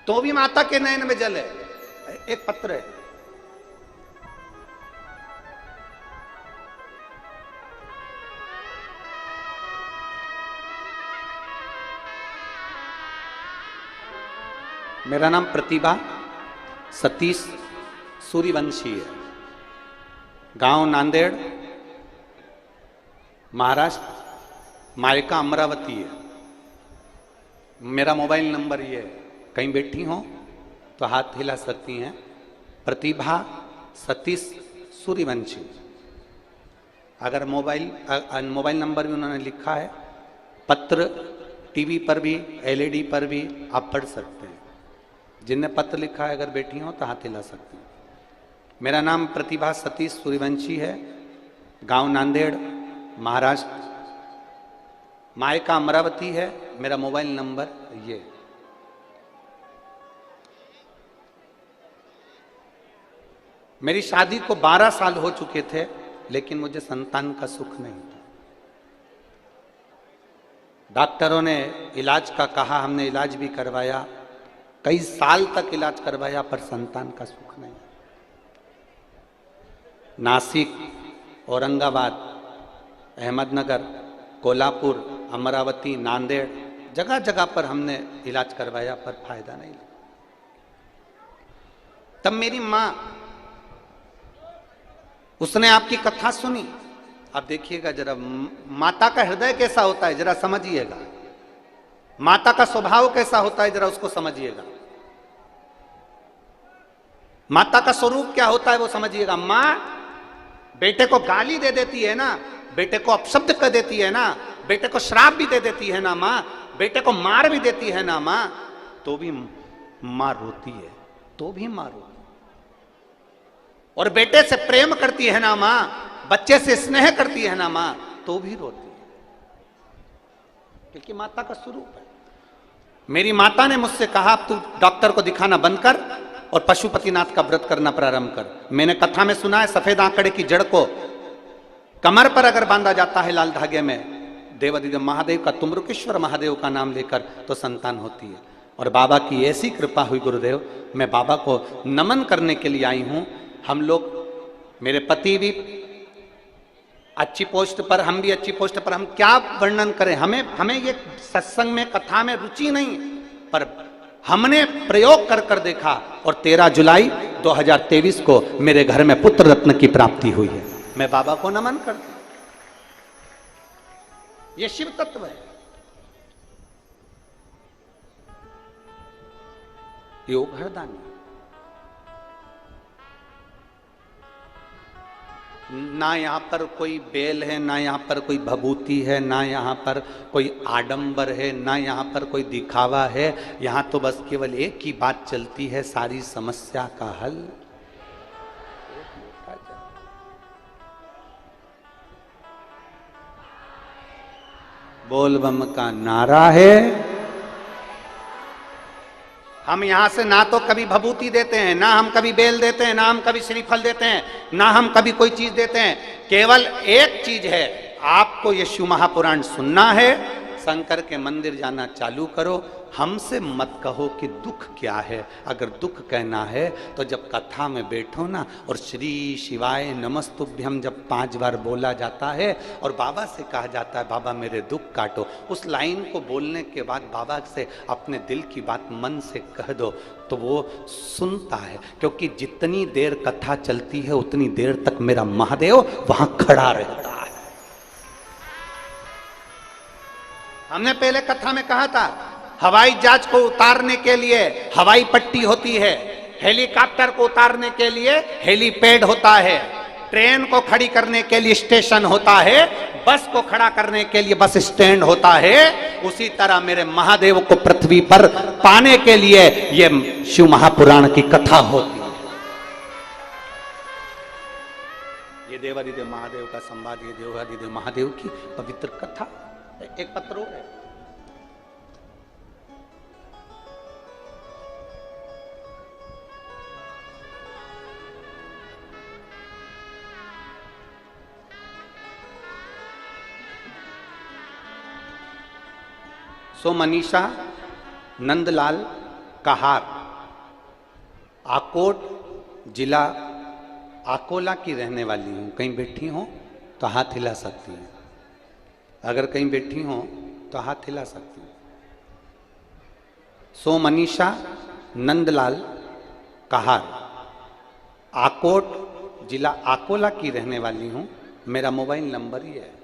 तो भी माता के नयन में जल है। एक पत्र है, मेरा नाम प्रतिभा सतीश सूर्यवंशी है, गांव नांदेड़, महाराष्ट्र, मायका अमरावती है। मेरा मोबाइल नंबर ये है, कहीं बैठी हो तो हाथ हिला सकती हैं, प्रतिभा सतीश सूर्यवंशी। अगर मोबाइल नंबर भी उन्होंने लिखा है, पत्र टीवी पर भी एलईडी पर भी आप पढ़ सकते हैं। जिनने पत्र लिखा है अगर बैठी हो तो हाथ हिला सकते हैं। मेरा नाम प्रतिभा सतीश सूर्यवंशी है, गांव नांदेड़, महाराष्ट्र, मायका अमरावती है। मेरा मोबाइल नंबर ये। मेरी शादी को 12 साल हो चुके थे, लेकिन मुझे संतान का सुख नहीं था। डॉक्टरों ने इलाज का कहा, हमने इलाज भी करवाया, कई साल तक इलाज करवाया, पर संतान का सुख नहीं। नासिक, औरंगाबाद, अहमदनगर, कोल्हापुर, अमरावती, नांदेड़, जगह जगह पर हमने इलाज करवाया, पर फायदा नहीं लगा। तब मेरी मां, उसने आपकी कथा सुनी। अब देखिएगा जरा, माता का हृदय कैसा होता है जरा समझिएगा, माता का स्वभाव कैसा होता है जरा उसको समझिएगा, माता का स्वरूप क्या होता है वो समझिएगा। मां बेटे को गाली दे देती है ना, बेटे को अपशब्द कर देती है ना, बेटे को श्राप भी दे देती है ना मां, बेटे को मार भी देती है ना मां, तो भी मां रोती है, तो भी मां रोती है। और बेटे से प्रेम करती है ना मां, बच्चे से स्नेह करती है ना मां, तो भी रोती है, क्योंकि माता का स्वरूप है। मेरी माता ने मुझसे कहा, अब तू डॉक्टर को दिखाना बंद कर और पशुपतिनाथ का व्रत करना प्रारंभ कर। मैंने कथा में सुना है, सफेद आंकड़े की जड़ को कमर पर अगर बांधा जाता है लाल धागे में, देवादिदेव महादेव का, तुमरुकेश्वर महादेव का नाम लेकर, तो संतान होती है। और बाबा की ऐसी कृपा हुई गुरुदेव, मैं बाबा को नमन करने के लिए आई हूं। हम लोग, मेरे पति भी अच्छी पोस्ट पर, हम भी अच्छी पोस्ट पर, हम क्या वर्णन करें। हमें ये सत्संग में, कथा में रुचि नहीं, पर हमने प्रयोग कर कर देखा, और 13 जुलाई 2023 को मेरे घर में पुत्र रत्न की प्राप्ति हुई है। मैं बाबा को नमन करता हूं, ये शिव तत्व है। योग हरदानी। ना यहाँ पर कोई बेल है, ना यहाँ पर कोई भभूति है, ना यहाँ पर कोई आडंबर है, ना यहाँ पर कोई दिखावा है। यहाँ तो बस केवल एक ही बात चलती है, सारी समस्या का हल। बोल बम का नारा है। हम यहां से ना तो कभी भभूति देते हैं, ना हम कभी बेल देते हैं, ना हम कभी श्रीफल देते हैं, ना हम कभी कोई चीज देते हैं। केवल एक चीज है, आपको ये शिव महापुराण सुनना है, शंकर के मंदिर जाना चालू करो। हमसे मत कहो कि दुख क्या है। अगर दुख कहना है तो जब कथा में बैठो ना, और श्री शिवाय नमस्तुभ्यम जब 5 बार बोला जाता है और बाबा से कहा जाता है बाबा मेरे दुख काटो, उस लाइन को बोलने के बाद बाबा से अपने दिल की बात मन से कह दो तो वो सुनता है। क्योंकि जितनी देर कथा चलती है उतनी देर तक मेरा महादेव वहां खड़ा रहता है। हमने पहले कथा में कहा था, हवाई जहाज को उतारने के लिए हवाई पट्टी होती है, हेलीकॉप्टर को उतारने के लिए हेलीपैड होता है, ट्रेन को खड़ी करने के लिए स्टेशन होता है, बस को खड़ा करने के लिए बस स्टैंड होता है। उसी तरह मेरे महादेव को पृथ्वी पर पाने के लिए ये शिव महापुराण की कथा होती है। ये देवादिदेव महादेव का संवाद, ये देवादिदेव महादेव की पवित्र कथा। एक पत्र और है, सो मनीषा नंदलाल कहार, आकोट जिला अकोला की रहने वाली हूं। कहीं बैठी हो तो हाथ हिला सकती हैं, अगर कहीं बैठी हो तो हाथ हिला सकती हैं। सो मनीषा नंदलाल कहार, आकोट जिला अकोला की रहने वाली हूं। मेरा मोबाइल नंबर ही है।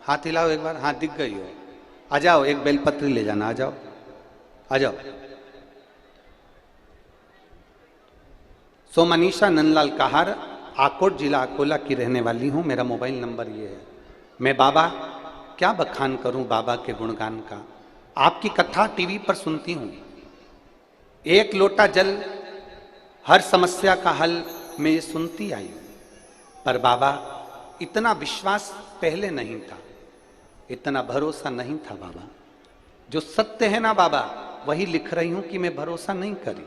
हाथ हिलाओ एक बार, हाथ दिख गई हो। आ जाओ, एक बेलपत्री ले जाना, आ जाओ आ जाओ। सो मनीषा नंदलाल कहार, आकोट जिला अकोला की रहने वाली हूं। मेरा मोबाइल नंबर ये है। मैं बाबा क्या बखान करूं बाबा के गुणगान का। आपकी कथा टीवी पर सुनती हूं, एक लोटा जल हर समस्या का हल मैं ये सुनती आई। पर बाबा इतना विश्वास पहले नहीं था, इतना भरोसा नहीं था बाबा। जो सत्य है ना बाबा, वही लिख रही हूं कि मैं भरोसा नहीं करी।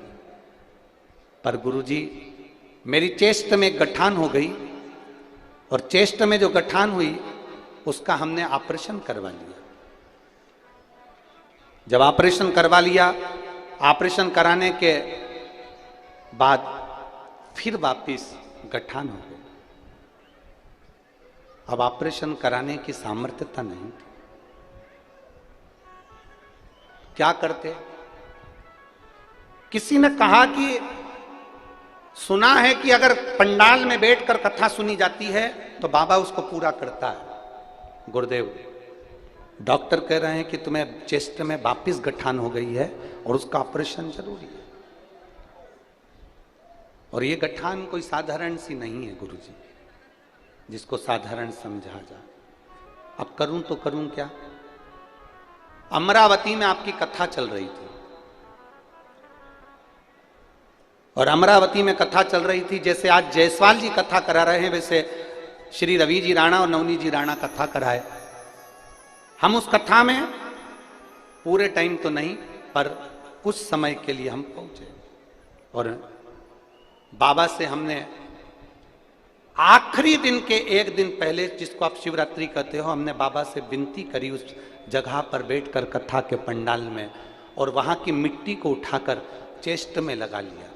पर गुरुजी मेरी चेस्ट में एक गठान हो गई, और चेस्ट में जो गठान हुई उसका हमने ऑपरेशन करवा लिया। जब ऑपरेशन करवा लिया, ऑपरेशन कराने के बाद फिर वापिस गठान हो गई। अब ऑपरेशन कराने की सामर्थ्यता नहीं थी। क्या करते? किसी ने कहा कि सुना है कि अगर पंडाल में बैठकर कथा सुनी जाती है तो बाबा उसको पूरा करता है। गुरुदेव डॉक्टर कह रहे हैं कि तुम्हें चेस्ट में वापिस गठान हो गई है और उसका ऑपरेशन जरूरी है। और ये गठान कोई साधारण सी नहीं है गुरुजी, जिसको साधारण समझा जाए। अब करूं तो करूं क्या? अमरावती में आपकी कथा चल रही थी, और अमरावती में कथा चल रही थी, जैसे आज जायसवाल जी कथा करा रहे हैं वैसे श्री रवि जी राणा और नवनी जी राणा कथा कराए। हम उस कथा में पूरे टाइम तो नहीं, पर कुछ समय के लिए हम पहुंचे, और बाबा से हमने आखिरी दिन के एक दिन पहले, जिसको आप शिवरात्रि कहते हो, हमने बाबा से विनती करी उस जगह पर बैठकर कथा के पंडाल में, और वहां की मिट्टी को उठाकर चेस्ट में लगा लिया।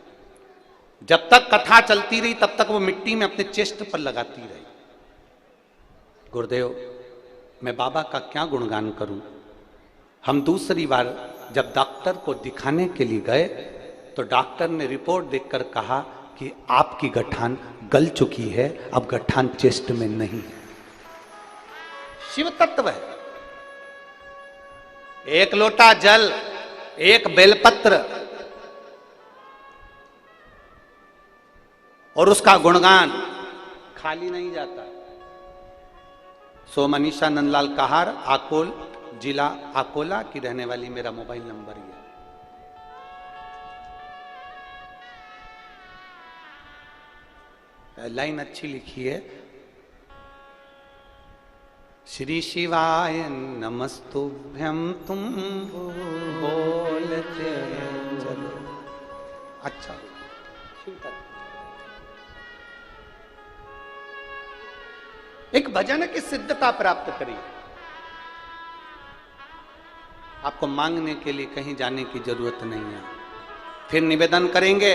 जब तक कथा चलती रही तब तक वो मिट्टी में अपने चेस्ट पर लगाती रही। गुरुदेव मैं बाबा का क्या गुणगान करूं। हम दूसरी बार जब डॉक्टर को दिखाने के लिए गए तो डॉक्टर ने रिपोर्ट देखकर कहा कि आपकी गठान गल चुकी है, अब गठान चेस्ट में नहीं है। शिव तत्व है। एक लोटा जल, एक बेलपत्र और उसका गुणगान खाली नहीं जाता। सो मनीषा नंदलाल कहार, आकोल, जिला अकोला की रहने वाली, मेरा मोबाइल नंबर ही है। लाइन अच्छी लिखी है, श्री शिवाय नमस्तुभ्यं तुम बोलते चलो। अच्छा, एक भजन की सिद्धता प्राप्त करिए। आपको मांगने के लिए कहीं जाने की जरूरत नहीं है। फिर निवेदन करेंगे,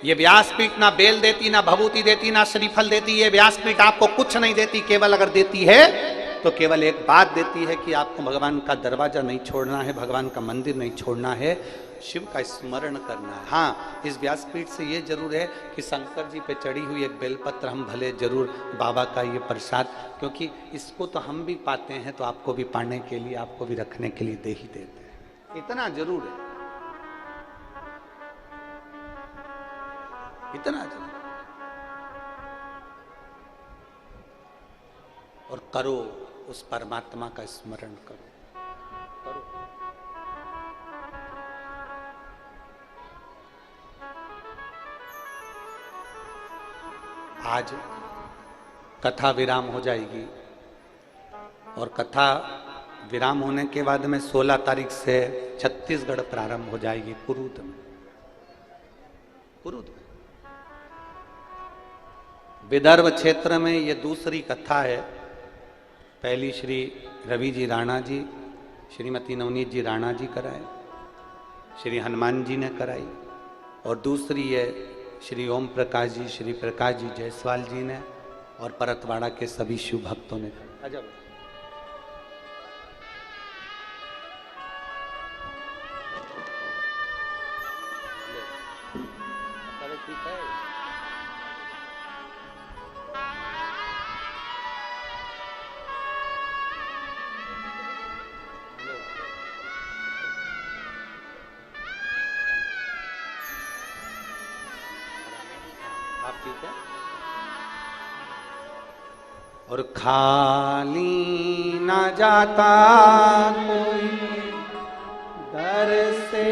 ये व्यासपीठ ना बेल देती, ना भभूति देती, ना श्रीफल देती। ये व्यासपीठ आपको कुछ नहीं देती, केवल अगर देती है तो केवल एक बात देती है कि आपको भगवान का दरवाजा नहीं छोड़ना है, भगवान का मंदिर नहीं छोड़ना है, शिव का स्मरण करना है। हाँ, इस व्यासपीठ से ये जरूर है कि शंकर जी पे चढ़ी हुई एक बेलपत्र हम भले जरूर, बाबा का ये प्रसाद, क्योंकि इसको तो हम भी पाते हैं तो आपको भी पाने के लिए, आपको भी रखने के लिए दे ही देते हैं। इतना जरूर है, इतना जरूर। और करो, उस परमात्मा का स्मरण करो, करो। आज कथा विराम हो जाएगी और कथा विराम होने के बाद में 16 तारीख से छत्तीसगढ़ प्रारंभ हो जाएगी, कुरूद में। कुरूद विदर्भ क्षेत्र में ये दूसरी कथा है। पहली श्री रवि जी राणा जी, श्रीमती नवनीत जी राणा जी कराए, श्री हनुमान जी ने कराई, और दूसरी है श्री ओम प्रकाश जी, श्री प्रकाश जी जायसवाल जी ने, और परतवाड़ा के सभी शिव भक्तों ने कराई। अजब। ठीक है। ठीक है। और खाली न जाता कोई दर से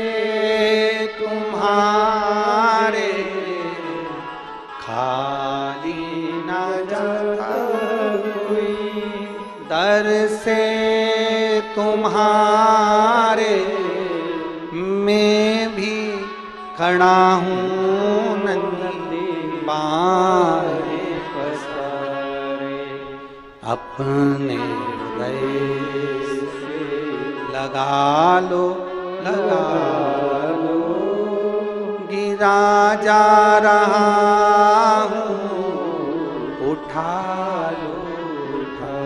तुम्हारे, खाली न जाता कोई दर से तुम्हारे, मैं भी खड़ा हूँ बारे पसारे, अपने हृदय से लगा लो, लगा लो, गिरा जा रहा हूँ, उठा लो, उठा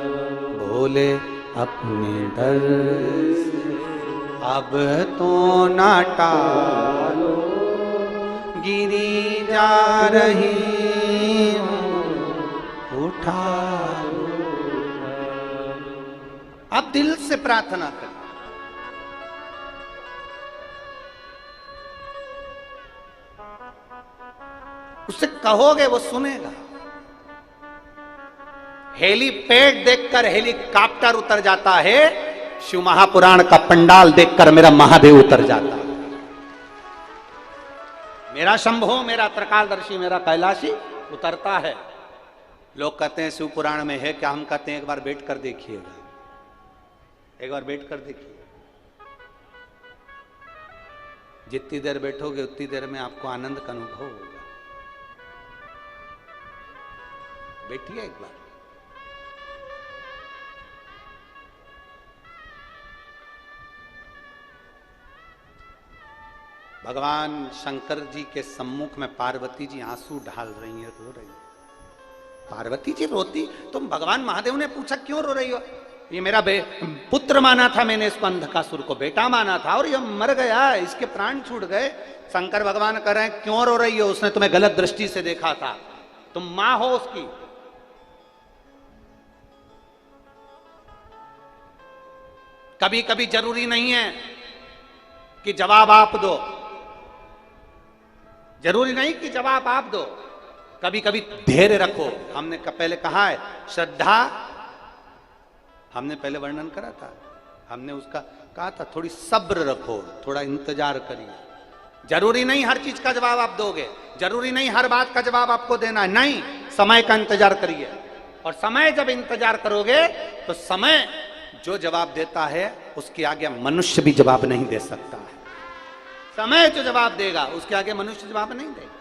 लो, बोले अपने डर से अब तो ना टालो, गिरी जा रही हूँ, उठा लो। अब दिल से प्रार्थना कर, उससे कहोगे वो सुनेगा। हेलीपैड देखकर हेलीकॉप्टर उतर जाता है, शिव महापुराण का पंडाल देखकर मेरा महादेव उतर जाता है। मेरा शंभो, मेरा त्रिकालदर्शी, मेरा कैलाशी उतरता है। लोग कहते हैं शिव पुराण में है क्या? हम कहते हैं एक बार बैठ कर देखिएगा, एक बार बैठ कर देखिए। जितनी देर बैठोगे उतनी देर में आपको आनंद का अनुभव होगा। बैठिए एक बार। भगवान शंकर जी के सम्मुख में पार्वती जी आंसू ढाल रही है, रो रही है। पार्वती जी रोती, तुम भगवान महादेव ने पूछा क्यों रो रही हो? ये मेरा पुत्र माना था मैंने, इसको अंधकासुर को बेटा माना था और ये मर गया, इसके प्राण छूट गए। शंकर भगवान कह रहे हैं क्यों रो रही हो? उसने तुम्हें गलत दृष्टि से देखा था, तुम मां हो उसकी। कभी कभी जरूरी नहीं है कि जवाब आप दो, जरूरी नहीं कि जवाब आप दो। कभी कभी धैर्य रखो। हमने पहले कहा है श्रद्धा, हमने पहले वर्णन करा था, हमने उसका कहा था थोड़ी सब्र रखो, थोड़ा इंतजार करिए। जरूरी नहीं हर चीज का जवाब आप दोगे, जरूरी नहीं हर बात का जवाब आपको देना है, नहीं, समय का इंतजार करिए। और समय जब इंतजार करोगे तो समय जो जवाब देता है उसके आगे मनुष्य भी जवाब नहीं दे सकता है। समय जो जवाब देगा उसके आगे मनुष्य जवाब नहीं देगा।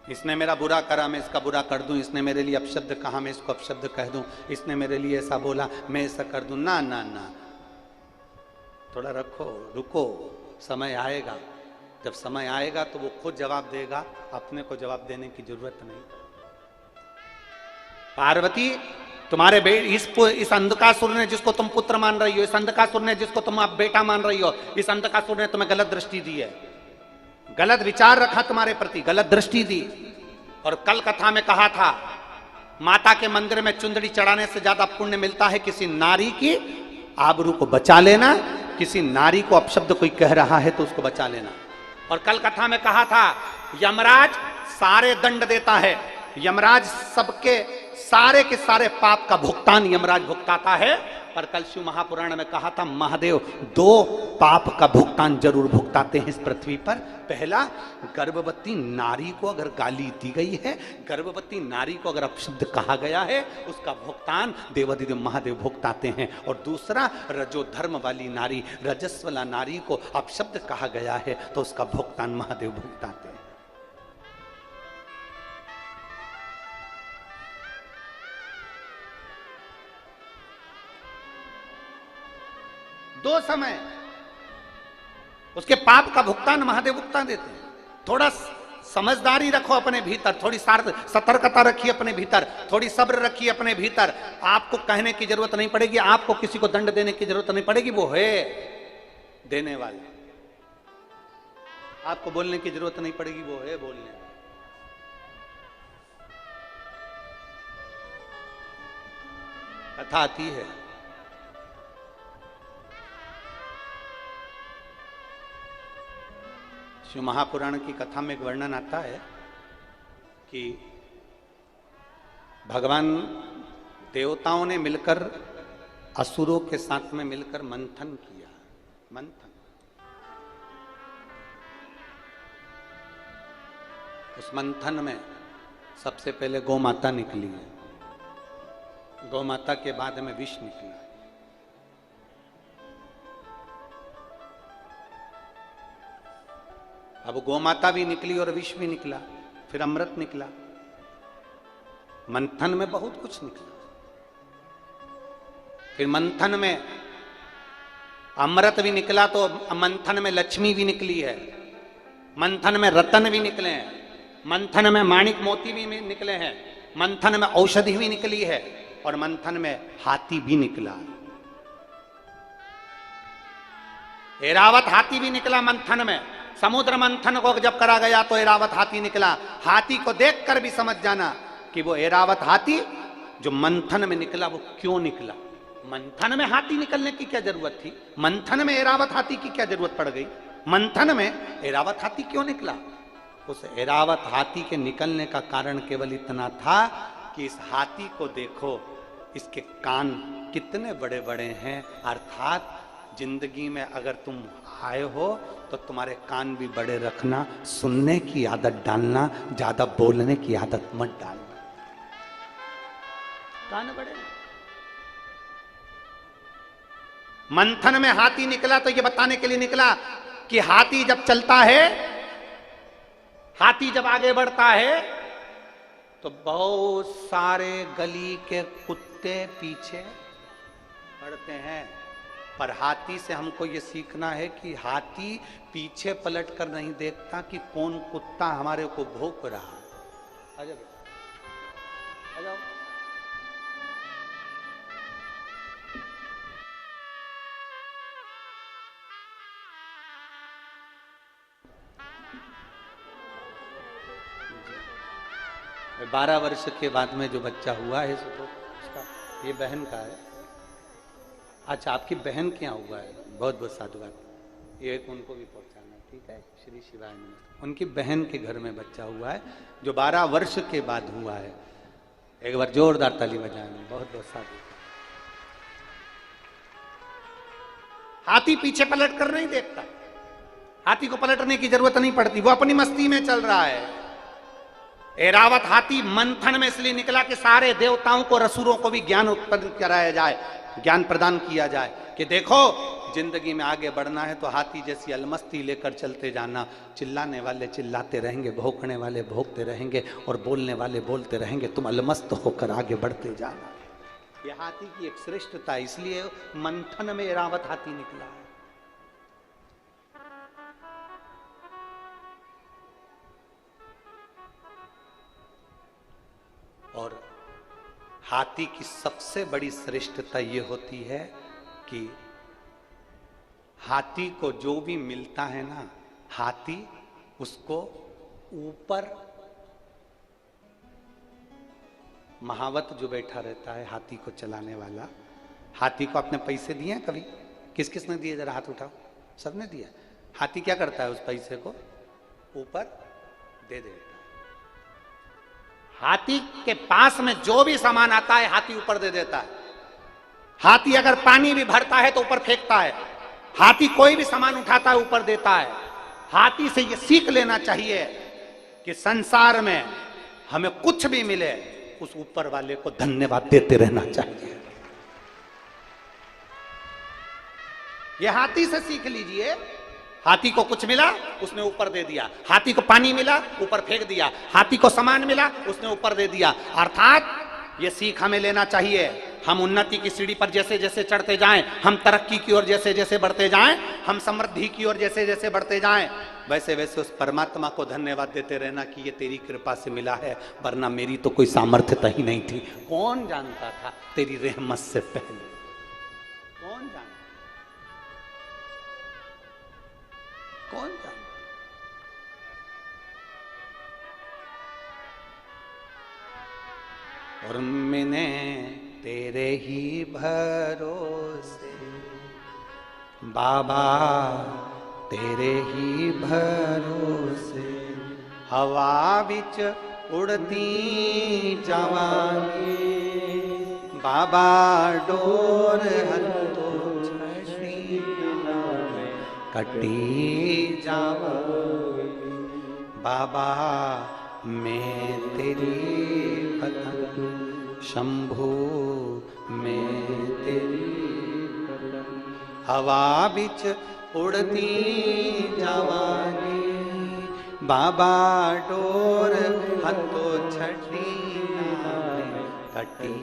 इसने मेरा बुरा करा, मैं इसका बुरा कर दूं, इसने मेरे लिए अपशब्द कहा, मैं इसको अपशब्द कह दूं, इसने मेरे लिए ऐसा बोला, मैं ऐसा कर दूं। ना ना ना, थोड़ा रखो, रुको, समय आएगा। जब समय आएगा तो वो खुद जवाब देगा, अपने को जवाब देने की जरूरत नहीं। पार्वती, तुम्हारे इस अंधकासुर ने जिसको तुम पुत्र मान रही हो, इस अंधकासुर ने जिसको तुम आप बेटा मान रही हो, इस अंधकासुर ने तुम्हें गलत दृष्टि दी है, गलत विचार रखा तुम्हारे प्रति, गलत दृष्टि दी। और कल कथा में कहा था माता के मंदिर में चुंदड़ी चढ़ाने से ज्यादा पुण्य मिलता है किसी नारी की आबरू को बचा लेना, किसी नारी को अपशब्द कोई कह रहा है तो उसको बचा लेना। और कल कथा में कहा था यमराज सारे दंड देता है, यमराज सबके सारे के सारे पाप का भुगतान यमराज भुगताता है। पर कल शिव महापुराण में कहा था महादेव दो पाप का भुगतान जरूर भुगताते हैं इस पृथ्वी पर। पहला, गर्भवती नारी को अगर गाली दी गई है, गर्भवती नारी को अगर अपशब्द कहा गया है, उसका भुगतान देवाधिदेव महादेव भुगताते हैं। और दूसरा, रजोधर्म वाली नारी, रजस्वला नारी को अपशब्द कहा गया है तो उसका भुगतान महादेव भुगताते हैं। दो समय उसके पाप का भुगतान महादेव भुगतान देते हैं। थोड़ा समझदारी रखो अपने भीतर, थोड़ी सतर्कता रखिए अपने भीतर, थोड़ी सब्र रखिए अपने भीतर। आपको कहने की जरूरत नहीं पड़ेगी, आपको किसी को दंड देने की जरूरत नहीं पड़ेगी, वो है देने वाले। आपको बोलने की जरूरत नहीं पड़ेगी, वो है बोलने। कथा आती है, शिव महापुराण की कथा में एक वर्णन आता है कि भगवान देवताओं ने मिलकर असुरों के साथ में मिलकर मंथन किया। मंथन, उस मंथन में सबसे पहले गौ माता निकली है, गौ माता के बाद में विष निकला। अब गौ माता भी निकली और विष भी निकला, फिर अमृत निकला। मंथन में बहुत कुछ निकला। फिर मंथन में अमृत भी निकला तो मंथन में लक्ष्मी भी निकली है, मंथन में रतन भी निकले हैं, मंथन में माणिक मोती भी निकले हैं, मंथन में औषधि भी निकली है और मंथन में हाथी भी निकला। ऐरावत हाथी भी निकला मंथन में। समुद्र मंथन को जब करा गया तो ऐरावत हाथी निकला। हाथी को देखकर भी समझ जाना कि वो ऐरावत हाथी जो मंथन में निकला वो क्यों निकला। मंथन में हाथी निकलने की क्या जरूरत थी, मंथन में ऐरावत हाथी की क्या जरूरत पड़ गई, मंथन में ऐरावत हाथी क्यों निकला। उस ऐरावत हाथी के निकलने का कारण केवल इतना था कि इस हाथी को देखो, इसके कान कितने बड़े बड़े हैं, अर्थात जिंदगी में अगर तुम आए हो तो तुम्हारे कान भी बड़े रखना, सुनने की आदत डालना, ज्यादा बोलने की आदत मत डालना। कान बड़े। मंथन में हाथी निकला तो ये बताने के लिए निकला कि हाथी जब चलता है, हाथी जब आगे बढ़ता है तो बहुत सारे गली के कुत्ते पीछे पड़ते हैं। पर हाथी से हमको ये सीखना है कि हाथी पीछे पलट कर नहीं देखता कि कौन कुत्ता हमारे को भौंक रहा है। आ जाओ, आ जाओ। बारह वर्ष के बाद में जो बच्चा हुआ है तो उसका ये बहन का है। अच्छा, आपकी बहन क्या हुआ है? बहुत बहुत साधुवाद। एक उनको भी पहुंचाना, ठीक है। श्री शिवाय नमः। उनकी बहन के घर में बच्चा हुआ है जो 12 वर्ष के बाद हुआ है। एक बार जोरदार ताली बजाएं। बहुत बहुत साधु। हाथी पीछे पलट कर नहीं देखता, हाथी को पलटने की जरूरत नहीं पड़ती, वो अपनी मस्ती में चल रहा है। ऐरावत हाथी मंथन में इसलिए निकला कि सारे देवताओं को, रसूरों को भी ज्ञान उत्पन्न कराया जाए, ज्ञान प्रदान किया जाए कि देखो जिंदगी में आगे बढ़ना है तो हाथी जैसी अलमस्ती लेकर चलते जाना। चिल्लाने वाले चिल्लाते रहेंगे, भौंकने वाले भौंकते रहेंगे और बोलने वाले बोलते रहेंगे, तुम अलमस्त होकर आगे बढ़ते जाना। यह हाथी की एक श्रेष्ठता, इसलिए मंथन में ऐरावत हाथी निकला है। और हाथी की सबसे बड़ी श्रेष्ठता यह होती है कि हाथी को जो भी मिलता है ना, हाथी उसको ऊपर, महावत जो बैठा रहता है हाथी को चलाने वाला, हाथी को आपने पैसे दिए हैं कभी? किस किस ने दिए? जरा हाथ उठाओ। सबने दिया। हाथी क्या करता है? उस पैसे को ऊपर दे देता है। हाथी के पास में जो भी सामान आता है हाथी ऊपर दे देता है। हाथी अगर पानी भी भरता है तो ऊपर फेंकता है। हाथी कोई भी सामान उठाता है ऊपर देता है। हाथी से ये सीख लेना चाहिए कि संसार में हमें कुछ भी मिले उस ऊपर वाले को धन्यवाद देते रहना चाहिए। ये हाथी से सीख लीजिए। हाथी को कुछ मिला उसने ऊपर दे दिया, हाथी को पानी मिला ऊपर फेंक दिया, हाथी को सामान मिला उसने ऊपर दे दिया। अर्थात ये सीख हमें लेना चाहिए। हम उन्नति की सीढ़ी पर जैसे जैसे चढ़ते जाएं, हम तरक्की की ओर जैसे जैसे बढ़ते जाएं, हम समृद्धि की ओर जैसे जैसे बढ़ते जाएं, वैसे वैसे उस परमात्मा को धन्यवाद देते रहना कि ये तेरी कृपा से मिला है, वरना मेरी तो कोई सामर्थ्यता ही नहीं थी। कौन जानता था तेरी रहमत से पहले? कौन जानता? कौन जानता? और मैंने तेरे ही भरोसे बाबा, तेरे ही भरोसे हवा बिच उड़ती जावांगी बाबा, डोर हंतो छड़ी कटी जावांगी बाबा, मैं तेरी पतंग शंभू, मैं तेरी हवा बिच उड़ती जावांगी बाबा, डोर हथो छड़ी कटी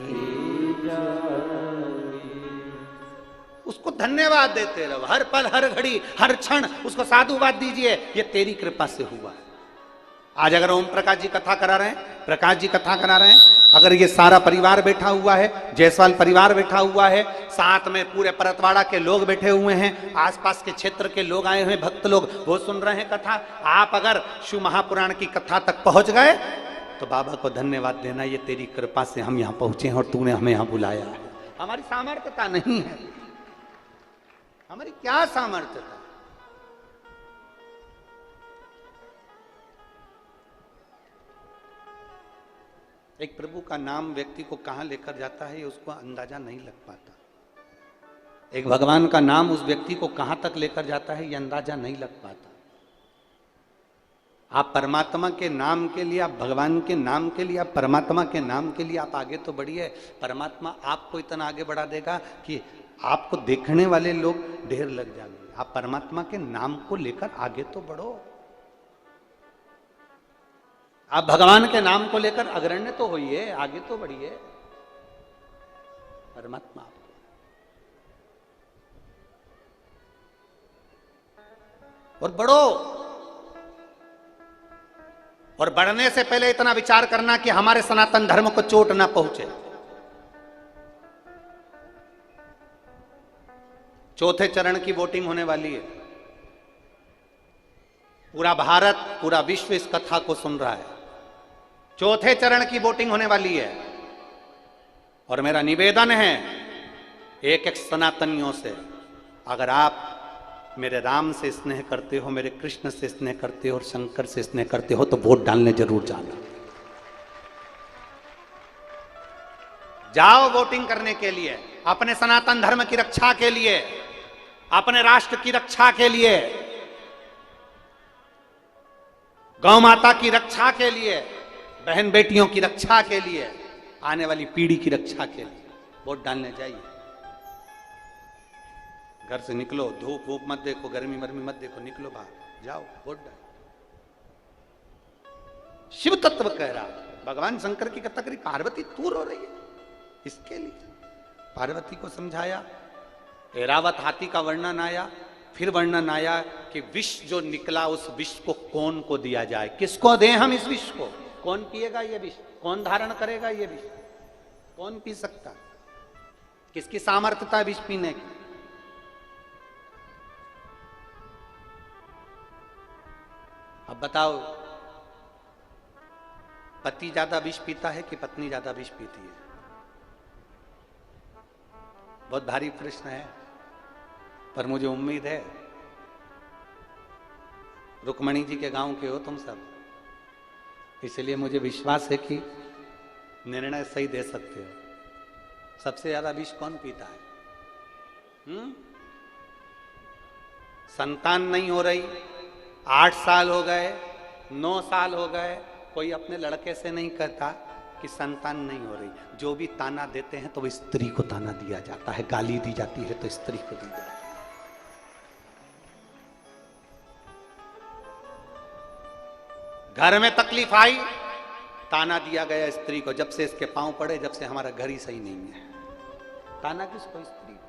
जावांगी। उसको धन्यवाद देते रहो हर पल, हर घड़ी, हर क्षण उसको साधुवाद दीजिए, ये तेरी कृपा से हुआ है। आज अगर ओम प्रकाश जी कथा करा रहे हैं, प्रकाश जी कथा करा रहे हैं, अगर ये सारा परिवार बैठा हुआ है, जायसवाल परिवार बैठा हुआ है, साथ में पूरे परतवाड़ा के लोग बैठे हुए हैं, आसपास के क्षेत्र के लोग आए हुए हैं, भक्त लोग, वो सुन रहे हैं कथा, आप अगर शिव महापुराण की कथा तक पहुंच गए तो बाबा को धन्यवाद देना, ये तेरी कृपा से हम यहाँ पहुंचे हैं और तूने हमें यहाँ बुलाया है। हमारी सामर्थ्यता नहीं है, हमारी क्या सामर्थ्यता? एक प्रभु का नाम व्यक्ति को कहां लेकर जाता है ये उसको अंदाजा नहीं लग पाता। एक भगवान का नाम उस व्यक्ति को कहां तक लेकर जाता है ये अंदाजा नहीं लग पाता। आप परमात्मा के नाम के लिए, आप भगवान के नाम के लिए, आप परमात्मा के नाम के लिए आप आगे तो बढ़िए, परमात्मा आपको इतना आगे बढ़ा देगा कि आपको देखने वाले लोग ढेर लग जाएंगे। आप परमात्मा के नाम को लेकर आगे तो बढ़ो, आप भगवान के नाम को लेकर अग्रण्य तो होइए, आगे तो बढ़िए। परमात्मा आपको और बढ़ो, और बढ़ने से पहले इतना विचार करना कि हमारे सनातन धर्म को चोट ना पहुंचे। चौथे चरण की वोटिंग होने वाली है। पूरा भारत, पूरा विश्व इस कथा को सुन रहा है। चौथे चरण की वोटिंग होने वाली है और मेरा निवेदन है एक एक सनातनियों से, अगर आप मेरे राम से स्नेह करते हो, मेरे कृष्ण से स्नेह करते हो और शंकर से स्नेह करते हो तो वोट डालने जरूर जाना। जाओ वोटिंग करने के लिए, अपने सनातन धर्म की रक्षा के लिए, अपने राष्ट्र की रक्षा के लिए, गौ माता की रक्षा के लिए, बहन बेटियों की रक्षा के लिए, आने वाली पीढ़ी की रक्षा के लिए वोट डालने जाइए। घर से निकलो, धूप वूप मत देखो, गर्मी मर्मी मत देखो, निकलो बाहर, जाओ वोट डालो। शिव तत्व कह रहा, भगवान शंकर की कथा करी, पार्वती तू रो रही है इसके लिए। पार्वती को समझाया, ऐरावत हाथी का वर्णन आया, फिर वर्णन आया कि विष जो निकला उस विष को कौन को दिया जाए, किसको दें हम इस विष को, कौन पिएगा ये विष, कौन धारण करेगा ये विष, कौन पी सकता, किसकी सामर्थ्यता विष पीने की। अब बताओ, पति ज्यादा विष पीता है कि पत्नी ज्यादा विष पीती है? बहुत भारी प्रश्न है, पर मुझे उम्मीद है रुक्मणी जी के गांव के हो तुम सब, इसलिए मुझे विश्वास है कि निर्णय सही दे सकते हो। सबसे ज्यादा विष कौन पीता है? संतान नहीं हो रही, 8 साल हो गए, 9 साल हो गए, कोई अपने लड़के से नहीं कहता कि संतान नहीं हो रही। जो भी ताना देते हैं तो वो स्त्री को ताना दिया जाता है, गाली दी जाती है तो स्त्री को दी जाती है। घर में तकलीफ आई, ताना दिया गया स्त्री को, जब से इसके पांव पड़े, जब से हमारा घर ही सही नहीं है। ताना किसको? स्त्री को।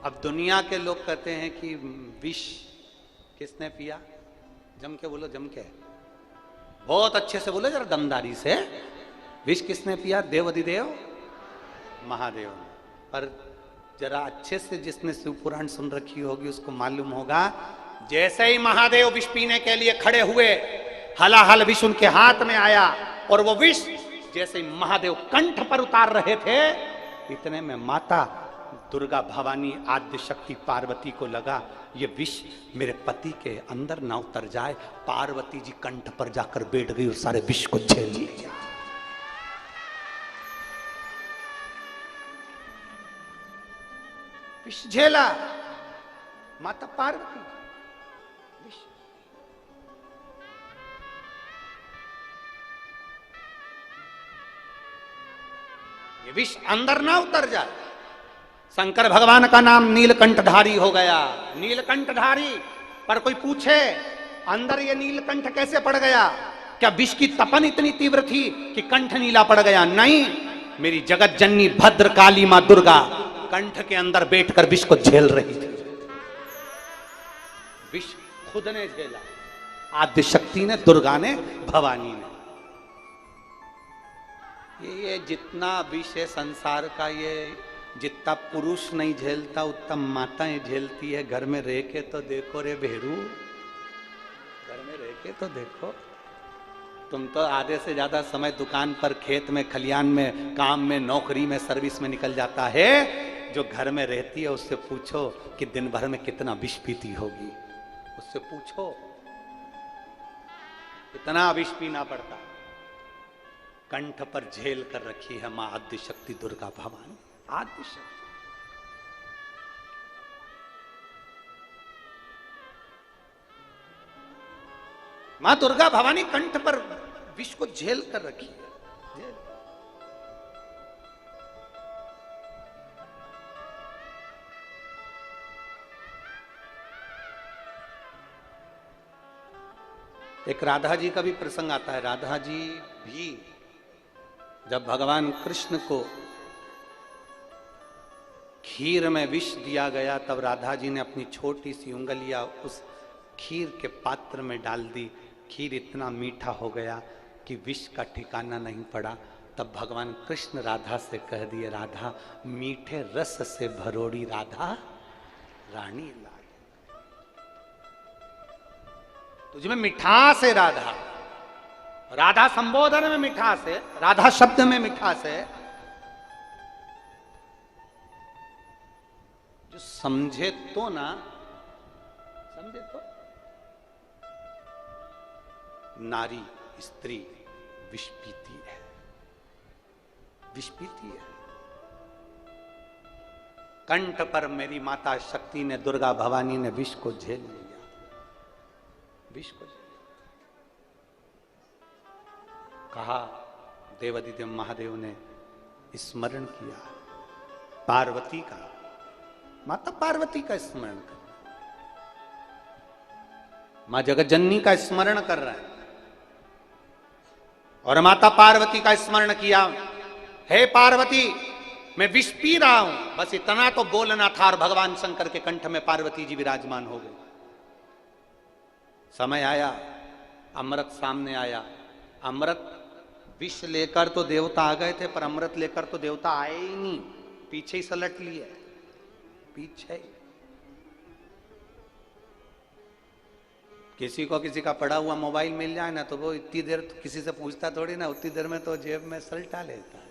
अब दुनिया के लोग कहते हैं कि विष किसने पिया? जम के बोलो, जम के, बहुत अच्छे से बोलो जरा दमदारी से, विष किसने पिया? देवाधिदेव महादेव ने। पर जरा अच्छे से जिसने शिव पुराण सुन रखी होगी उसको मालूम होगा, जैसे ही महादेव विष पीने के लिए खड़े हुए, हलाहल विष उनके हाथ में आया और वो विष जैसे ही महादेव कंठ पर उतार रहे थे, इतने में माता दुर्गा भवानी आद्य शक्ति पार्वती को लगा ये विष मेरे पति के अंदर ना उतर जाए। पार्वती जी कंठ पर जाकर बैठ गई और सारे विष को झेल लिया। विष झेला माता पार्वती। विष ये विष अंदर ना उतर जाए। शंकर भगवान का नाम नीलकंठधारी हो गया। नीलकंठधारी पर कोई पूछे अंदर ये नीलकंठ कैसे पड़ गया? क्या विष की तपन इतनी तीव्र थी कि कंठ नीला पड़ गया? नहीं, मेरी जगत जननी भद्र काली मां दुर्गा कंठ के अंदर बैठकर विष को झेल रही थी। विष खुद ने झेला, आद्य शक्ति ने, दुर्गा ने, भवानी ने। ये जितना विष है संसार का, ये जितना पुरुष नहीं झेलता उतना माताएं झेलती है। घर में रह के तो देखो रे भेरू, घर में रह के तो देखो। तुम तो आधे से ज्यादा समय दुकान पर, खेत में, खलियान में, काम में, नौकरी में, सर्विस में निकल जाता है। जो घर में रहती है उससे पूछो कि दिन भर में कितना विष पीती होगी। उससे पूछो कितना विष पीना पड़ता। कंठ पर झेल कर रखी है मां आद्य शक्ति दुर्गा भवानी। आद्य शक्ति मां दुर्गा भवानी कंठ पर विष को झेल कर रखी है। एक राधा जी का भी प्रसंग आता है। राधा जी भी जब भगवान कृष्ण को खीर में विष दिया गया, तब राधा जी ने अपनी छोटी सी उंगलियां उस खीर के पात्र में डाल दी। खीर इतना मीठा हो गया कि विष का ठिकाना नहीं पड़ा। तब भगवान कृष्ण राधा से कह दिए, राधा मीठे रस से भरोड़ी राधा रानी लागे। तुझमें मिठास है राधा। राधा संबोधन में मिठास है, राधा शब्द में मिठास है। जो समझे तो ना, समझे तो, नारी स्त्री विष पीती है, विष पीती है। कंठ पर मेरी माता शक्ति ने, दुर्गा भवानी ने विष को झेल लिया, विष को झेल कहा। देवादिदेव महादेव ने स्मरण किया पार्वती का, माता पार्वती का स्मरण कर, मां जगज्जननी का स्मरण कर रहा है और माता पार्वती का स्मरण किया। हे पार्वती, मैं विष पी रहा हूं, बस इतना तो बोलना था और भगवान शंकर के कंठ में पार्वती जी विराजमान हो गए। समय आया, अमृत सामने आया। अमृत, विष लेकर तो देवता आ गए थे, पर अमृत लेकर तो देवता आए ही नहीं, पीछे ही सलट लिए, पीछे ही। किसी को किसी का पड़ा हुआ मोबाइल मिल जाए ना, तो वो इतनी देर तो किसी से पूछता थोड़ी ना, उतनी देर में तो जेब में सलटा लेता है।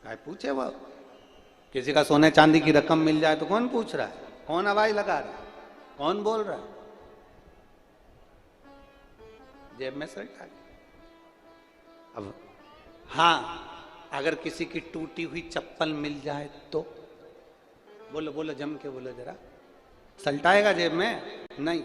क्या पूछे वो? किसी का सोने चांदी की रकम मिल जाए तो कौन पूछ रहा है, कौन आवाज लगा रहा है, कौन बोल रहा है? जेब में सलटा ले। अब हाँ, अगर किसी की टूटी हुई चप्पल मिल जाए तो बोलो, बोलो जम के बोलो जरा, सलटाएगा जेब में? नहीं,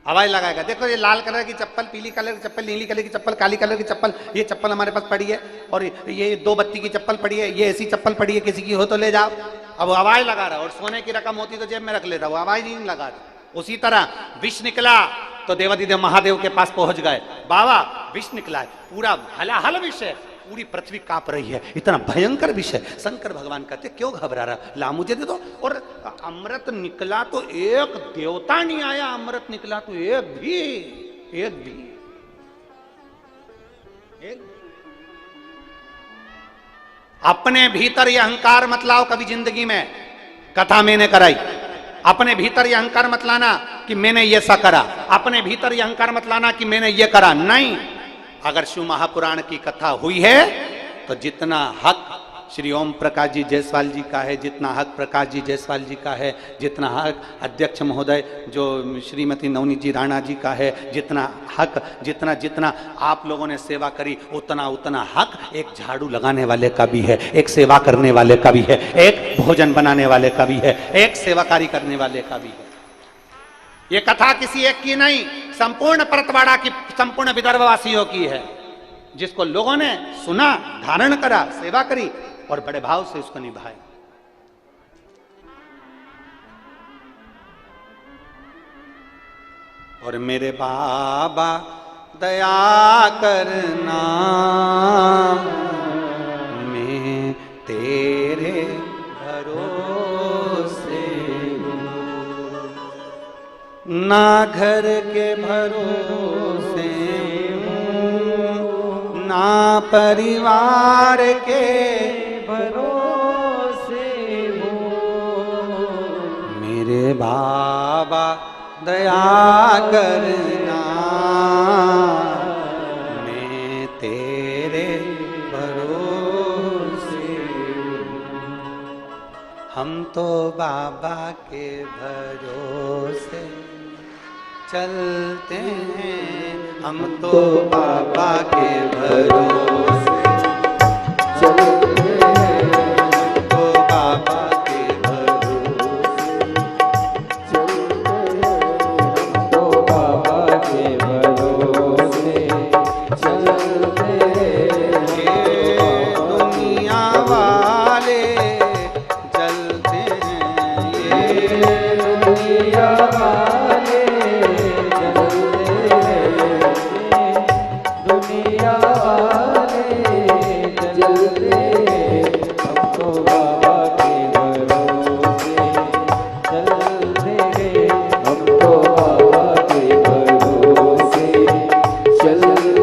आवाज लगाएगा। देखो ये लाल कलर की चप्पल, पीली कलर की चप्पल, नीली कलर की चप्पल, काली कलर की चप्पल, ये चप्पल हमारे पास पड़ी है, और ये 2 बत्ती की चप्पल पड़ी है, ये ऐसी चप्पल पड़ी है, किसी की हो तो ले जाओ। अब वो आवाज लगा रहा है, और सोने की रकम होती तो जेब में रख लेता, वो आवाज ही नहीं लगा रहा। उसी तरह विष निकला तो देवादिदेव महादेव के पास पहुंच गए। बाबा विष निकला है, पूरा हलाहल विष है, पूरी पृथ्वी कांप रही है, इतना भयंकर विष है। शंकर भगवान कहते क्यों घबरा रहा, ला मुझे दे दो। और अमृत निकला तो एक देवता नहीं आया, अमृत निकला तो एक भी अपने भीतर ये अहंकार मत लाओ कभी जिंदगी में। कथा मैंने कराई, अपने भीतर ये अहंकार मत लाना कि मैंने ये सा करा, अपने भीतर ये अहंकार मत लाना कि मैंने ये करा। नहीं, अगर शिव महापुराण की कथा हुई है तो जितना हक श्री ओम प्रकाश जी जायसवाल जी का है, जितना हक प्रकाश जी जायसवाल जी का है, जितना हक अध्यक्ष महोदय जो श्रीमती नवनीत जी राणा जी का है, जितना हक, जितना आप लोगों ने सेवा करी, उतना हक एक झाड़ू लगाने वाले का भी है, एक सेवा करने वाले का भी है, एक भोजन बनाने वाले का भी है, एक सेवाकारी करने वाले का भी है। ये कथा किसी एक की नहीं, संपूर्ण परतवाड़ा की, संपूर्ण विदर्भवासियों की है, जिसको लोगों ने सुना, धारण करा, सेवा करी और बड़े भाव से उसको निभाए। और मेरे बाबा दया करना, मैं तेरे भरोसे हूँ, ना घर के भरोसे हूँ, ना परिवार के भरोसे हूँ। मेरे बाबा दया करना, मैं तेरे भरोसे हूँ। हम तो बाबा के भरोसे चलते हैं, हम तो बाबा के भरोसे चलते हैं, हम तो बाबा के भरोसे चलते हैं, हम तो बाबा के भरोसे चलते हैं। ये दुनिया वाले चलते हैं, ये दुनिया वाले दुनिया वाले चलते, हम तो बाबा के भरोसे चलते, हम तो बाबा के भरोसे चलते।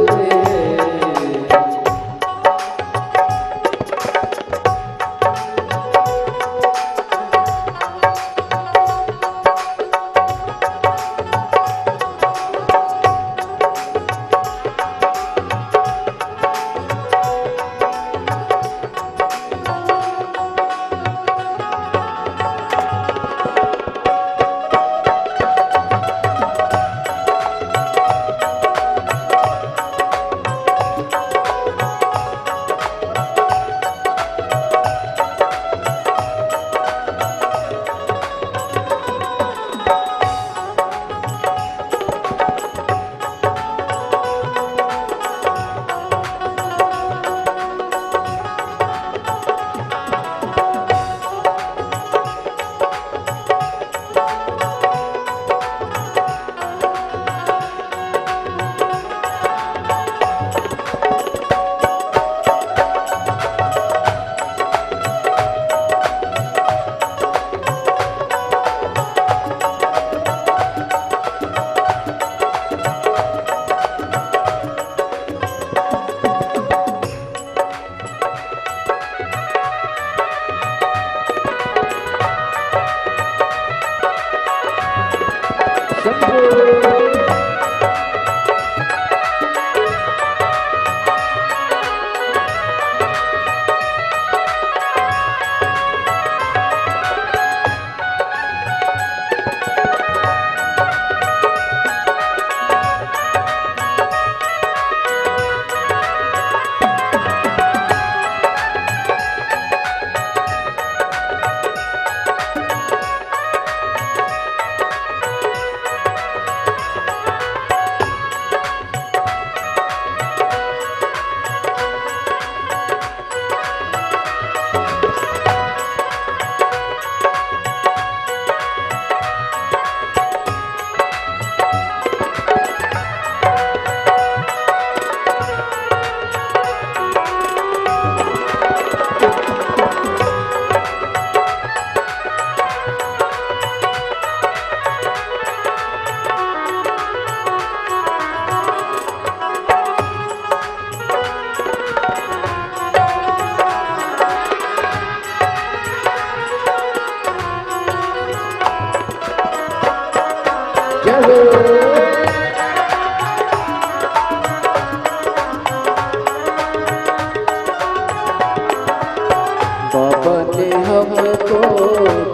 बाबा ने हमको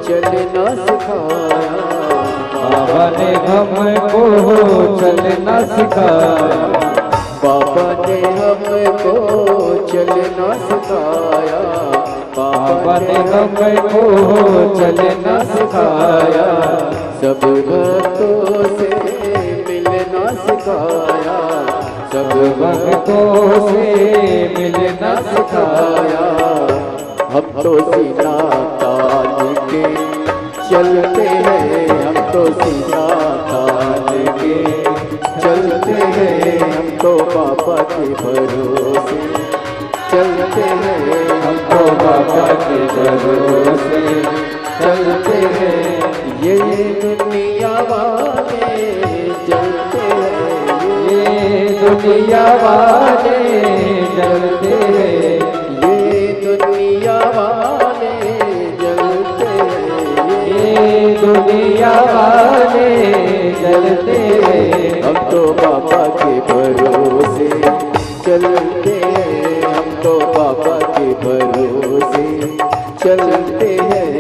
चलना सिखाया, बाबा ने हमको चलना सिखाया, बाबा ने हमको चलना सिखाया, बाबा ने हमको चलना सिखाया, सब भक्तों से मिलना सिखाया, सब भक्तों से मिलना सिखाया। हम तो सीना तान के चलते हैं, हम तो सीना तान के चलते हैं, हम तो बाबा के भरोसे चलते हैं, हम तो बाबा के भरोसे चलते हैं। ये दुनिया वाले चलते हैं, ये दुनिया वाले जलते हैं, ये दुनिया वाले जलते हैं, ये दुनिया वाले जलते हैं। हम तो बाबा के भरोसे चलते हैं, हम तो बाबा के भरोसे चलते हैं।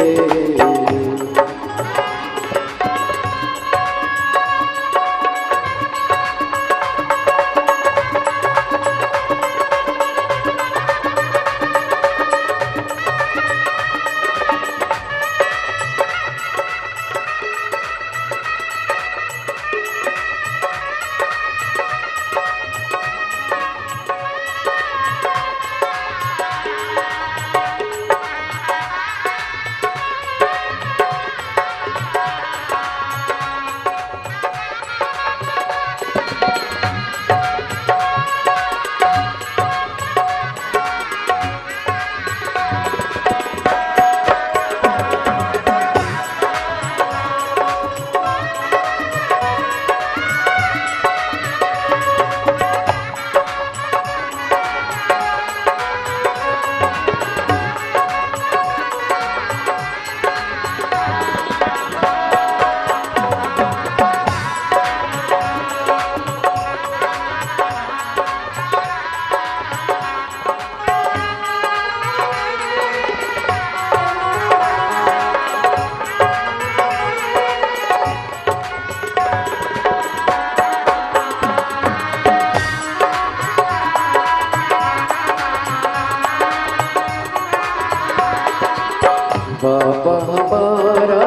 बाबा हमारा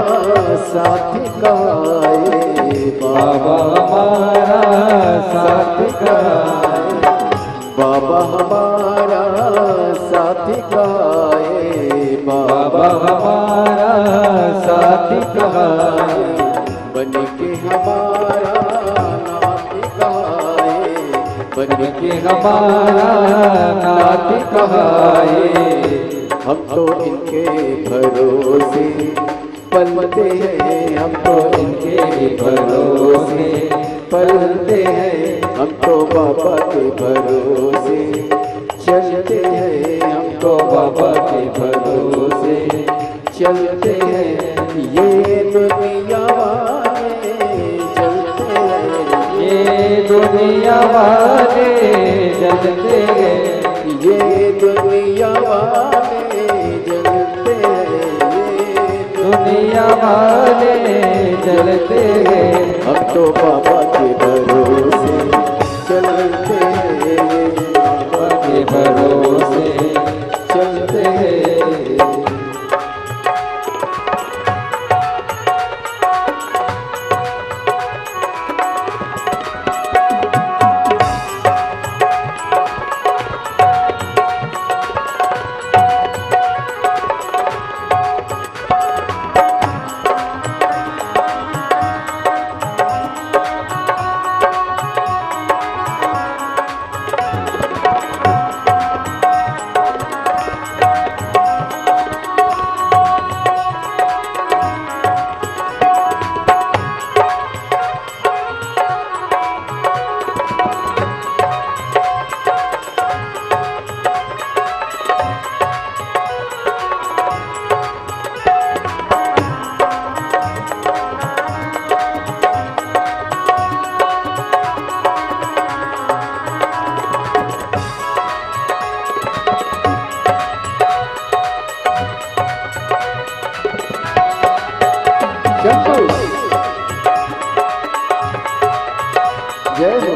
साथी कहाए, बाबा हमारा साथ कहाए, बाबा हमारा साथी कहाए, बाबा हमारा साथ कहाए, बन के हमारा नाती कहाए, बन के हमारा नाथ कहाए। हम तो इनके भरोसे पलते हैं, हम तो इनके भरोसे पलते हैं, हम तो बाबा के भरोसे चलते हैं, हम तो बाबा के भरोसे चलते हैं। ये दुनिया वाले चलते दुनिया वाले जलते हैं, ये दुनिया वाले जलते हैं, दुनिया वाले जलते हैं। हम तो बाबा के भरोसे चलते हैं, बाबा के भरोसे चलते हैं। जय हो।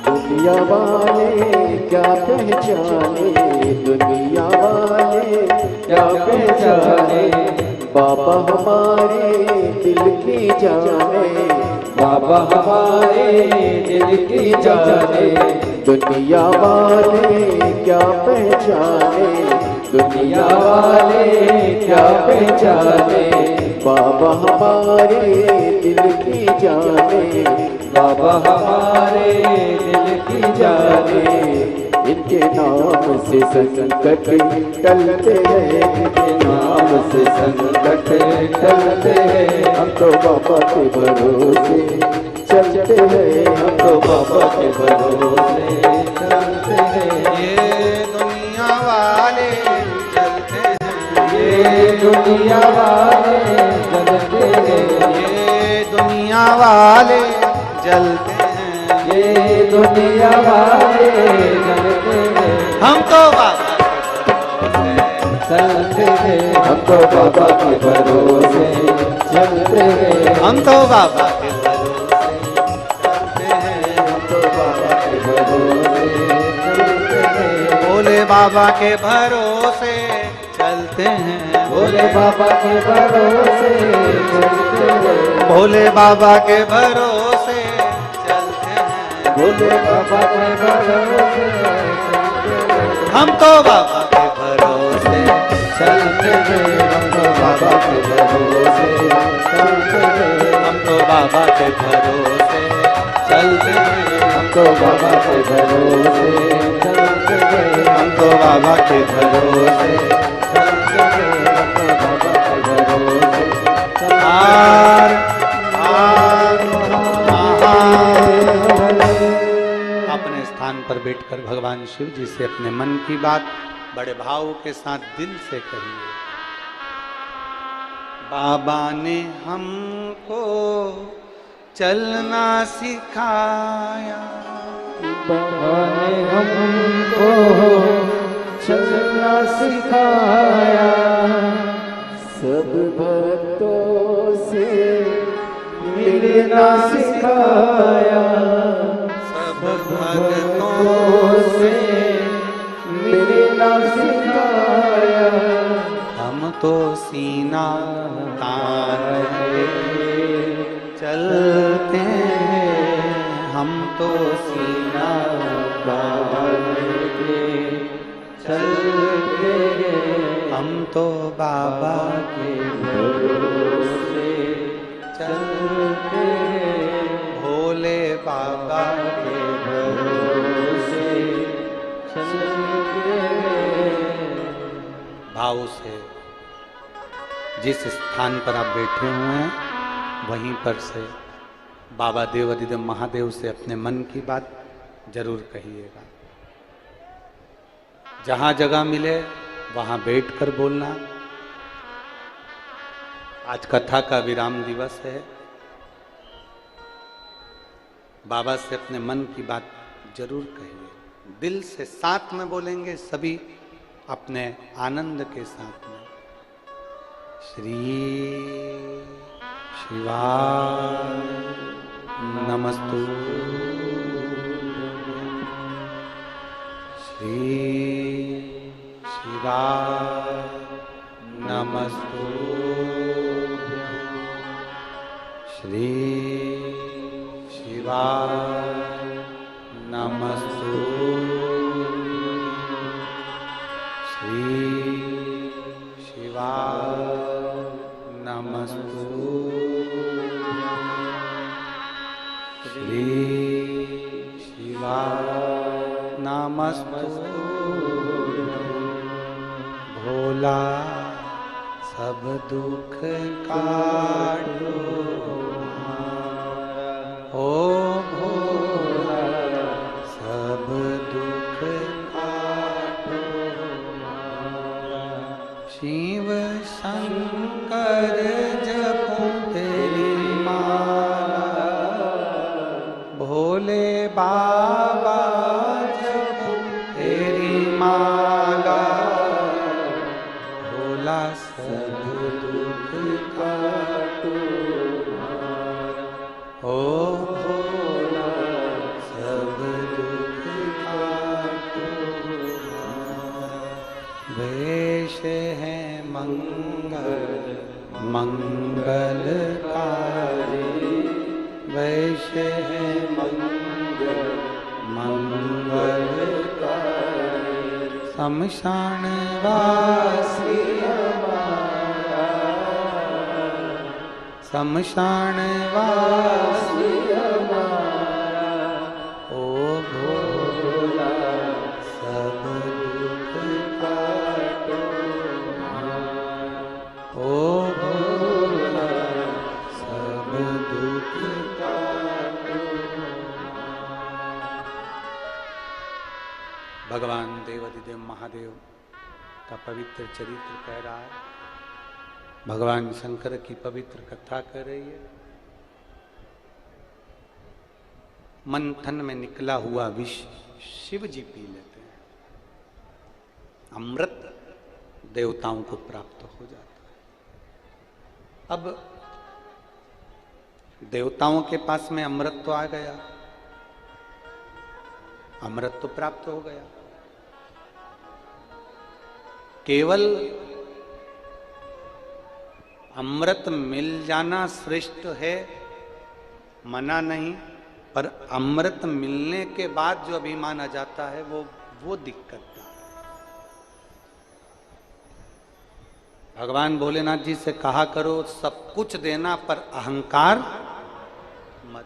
दुनिया वाले क्या पहचाने, दुनिया वाले क्या पहचाने, बाबा हमारे दिल की जाने, बाबा हमारे दिल की जाने। दुनिया वाले क्या पहचाने, दुनिया वाले क्या पहचाने, बाबा हमारे दिल की जाने, बाबा हमारे दिल की जाने। इनके नाम से संकट टलते हैं, इनके नाम से संकट टलते हैं। हम तो बाबा के भरोसे चलते हैं, हम तो बाबा के भरोसे चलते हैं। ये दुनिया वाले चलते हैं, ये दुनिया वाले चलते हैं, ये दुनिया वाले जलते हैं, ये दुनिया दुनिया वाले जलते हैं, हम तो बाबा चलते हैं, हम तो बाबा के भरोसे चलते हैं, हम तो बाबा के भोले बाबा के भरोसे चलते हैं, भोले बाबा के भरोसे चलते हैं, भोले बाबा के भरोसे चलते हैं, भोले बाबा के भरोसे चलते हैं, हम तो बाबा के भरोसे चलते हैं, हम तो बाबा के भरोसे चलते हैं, हम तो बाबा के भरोसे चलते हैं, हम तो बाबा के भरोसे चलते हैं, हम तो बाबा के भरोसे चलते हैं, हम तो बाबा के भरोसे हार हार अपने स्थान पर बैठकर भगवान शिव जी से अपने मन की बात बड़े भाव के साथ दिल से कहिए। बाबा ने हमको चलना सिखाया, बाबा ने हमको चलना सिखाया, सब भक्तों से मिलना सिखाया, सब भक्तों से मिलना सिखाया, हम तो सीना तान के चलते हैं, हम तो सीना तान के चलते हैं, हम तो बाबा के भरोसे चलते हैं, भोले बाबा के भरोसे चलते हैं। भाव से जिस स्थान पर आप बैठे हुए हैं वहीं पर से बाबा देवाधिदेव महादेव से अपने मन की बात जरूर कहिएगा। जहां जगह मिले वहां बैठकर बोलना। आज कथा का विराम दिवस है। बाबा से अपने मन की बात जरूर कहिए, दिल से साथ में बोलेंगे, सभी अपने आनंद के साथ में। श्री शिवाय नमस्तु, श्री शिवाय नमस्तु, श्री शिवाय नमस्तु, श्री शिवाय नमस्तु, श्री शिवाय नमस्तु। भोला सब दुख काटो, ओ भोला सब दुख काटो, शिव शंकर जपो तेरी माला, भोले बाबा जपो तेरी माला, भोला सब दुख काटो, ओ भोला सब दुख काटो। वेश है मंगल मंगलकारी, वेश है मंगल मंगलकारी, शमशान वासी हमारा, शमशान वासी हमारा, ओ भोला सब दुख काटो, ओ भोला सब दुख काटो। भगवान देवाधिदेव महादेव का पवित्र चरित्र कह रहा है, भगवान शंकर की पवित्र कथा कर रही है। मंथन में निकला हुआ विष शिव जी पी लेते हैं। अमृत देवताओं को प्राप्त हो जाता है। अब देवताओं के पास में अमृत तो आ गया, अमृत तो प्राप्त हो गया, केवल अमृत मिल जाना श्रेष्ठ है, मना नहीं, पर अमृत मिलने के बाद जो अभिमान आ जाता है वो दिक्कत है। भगवान भोलेनाथ जी से कहा करो सब कुछ देना पर अहंकार मत।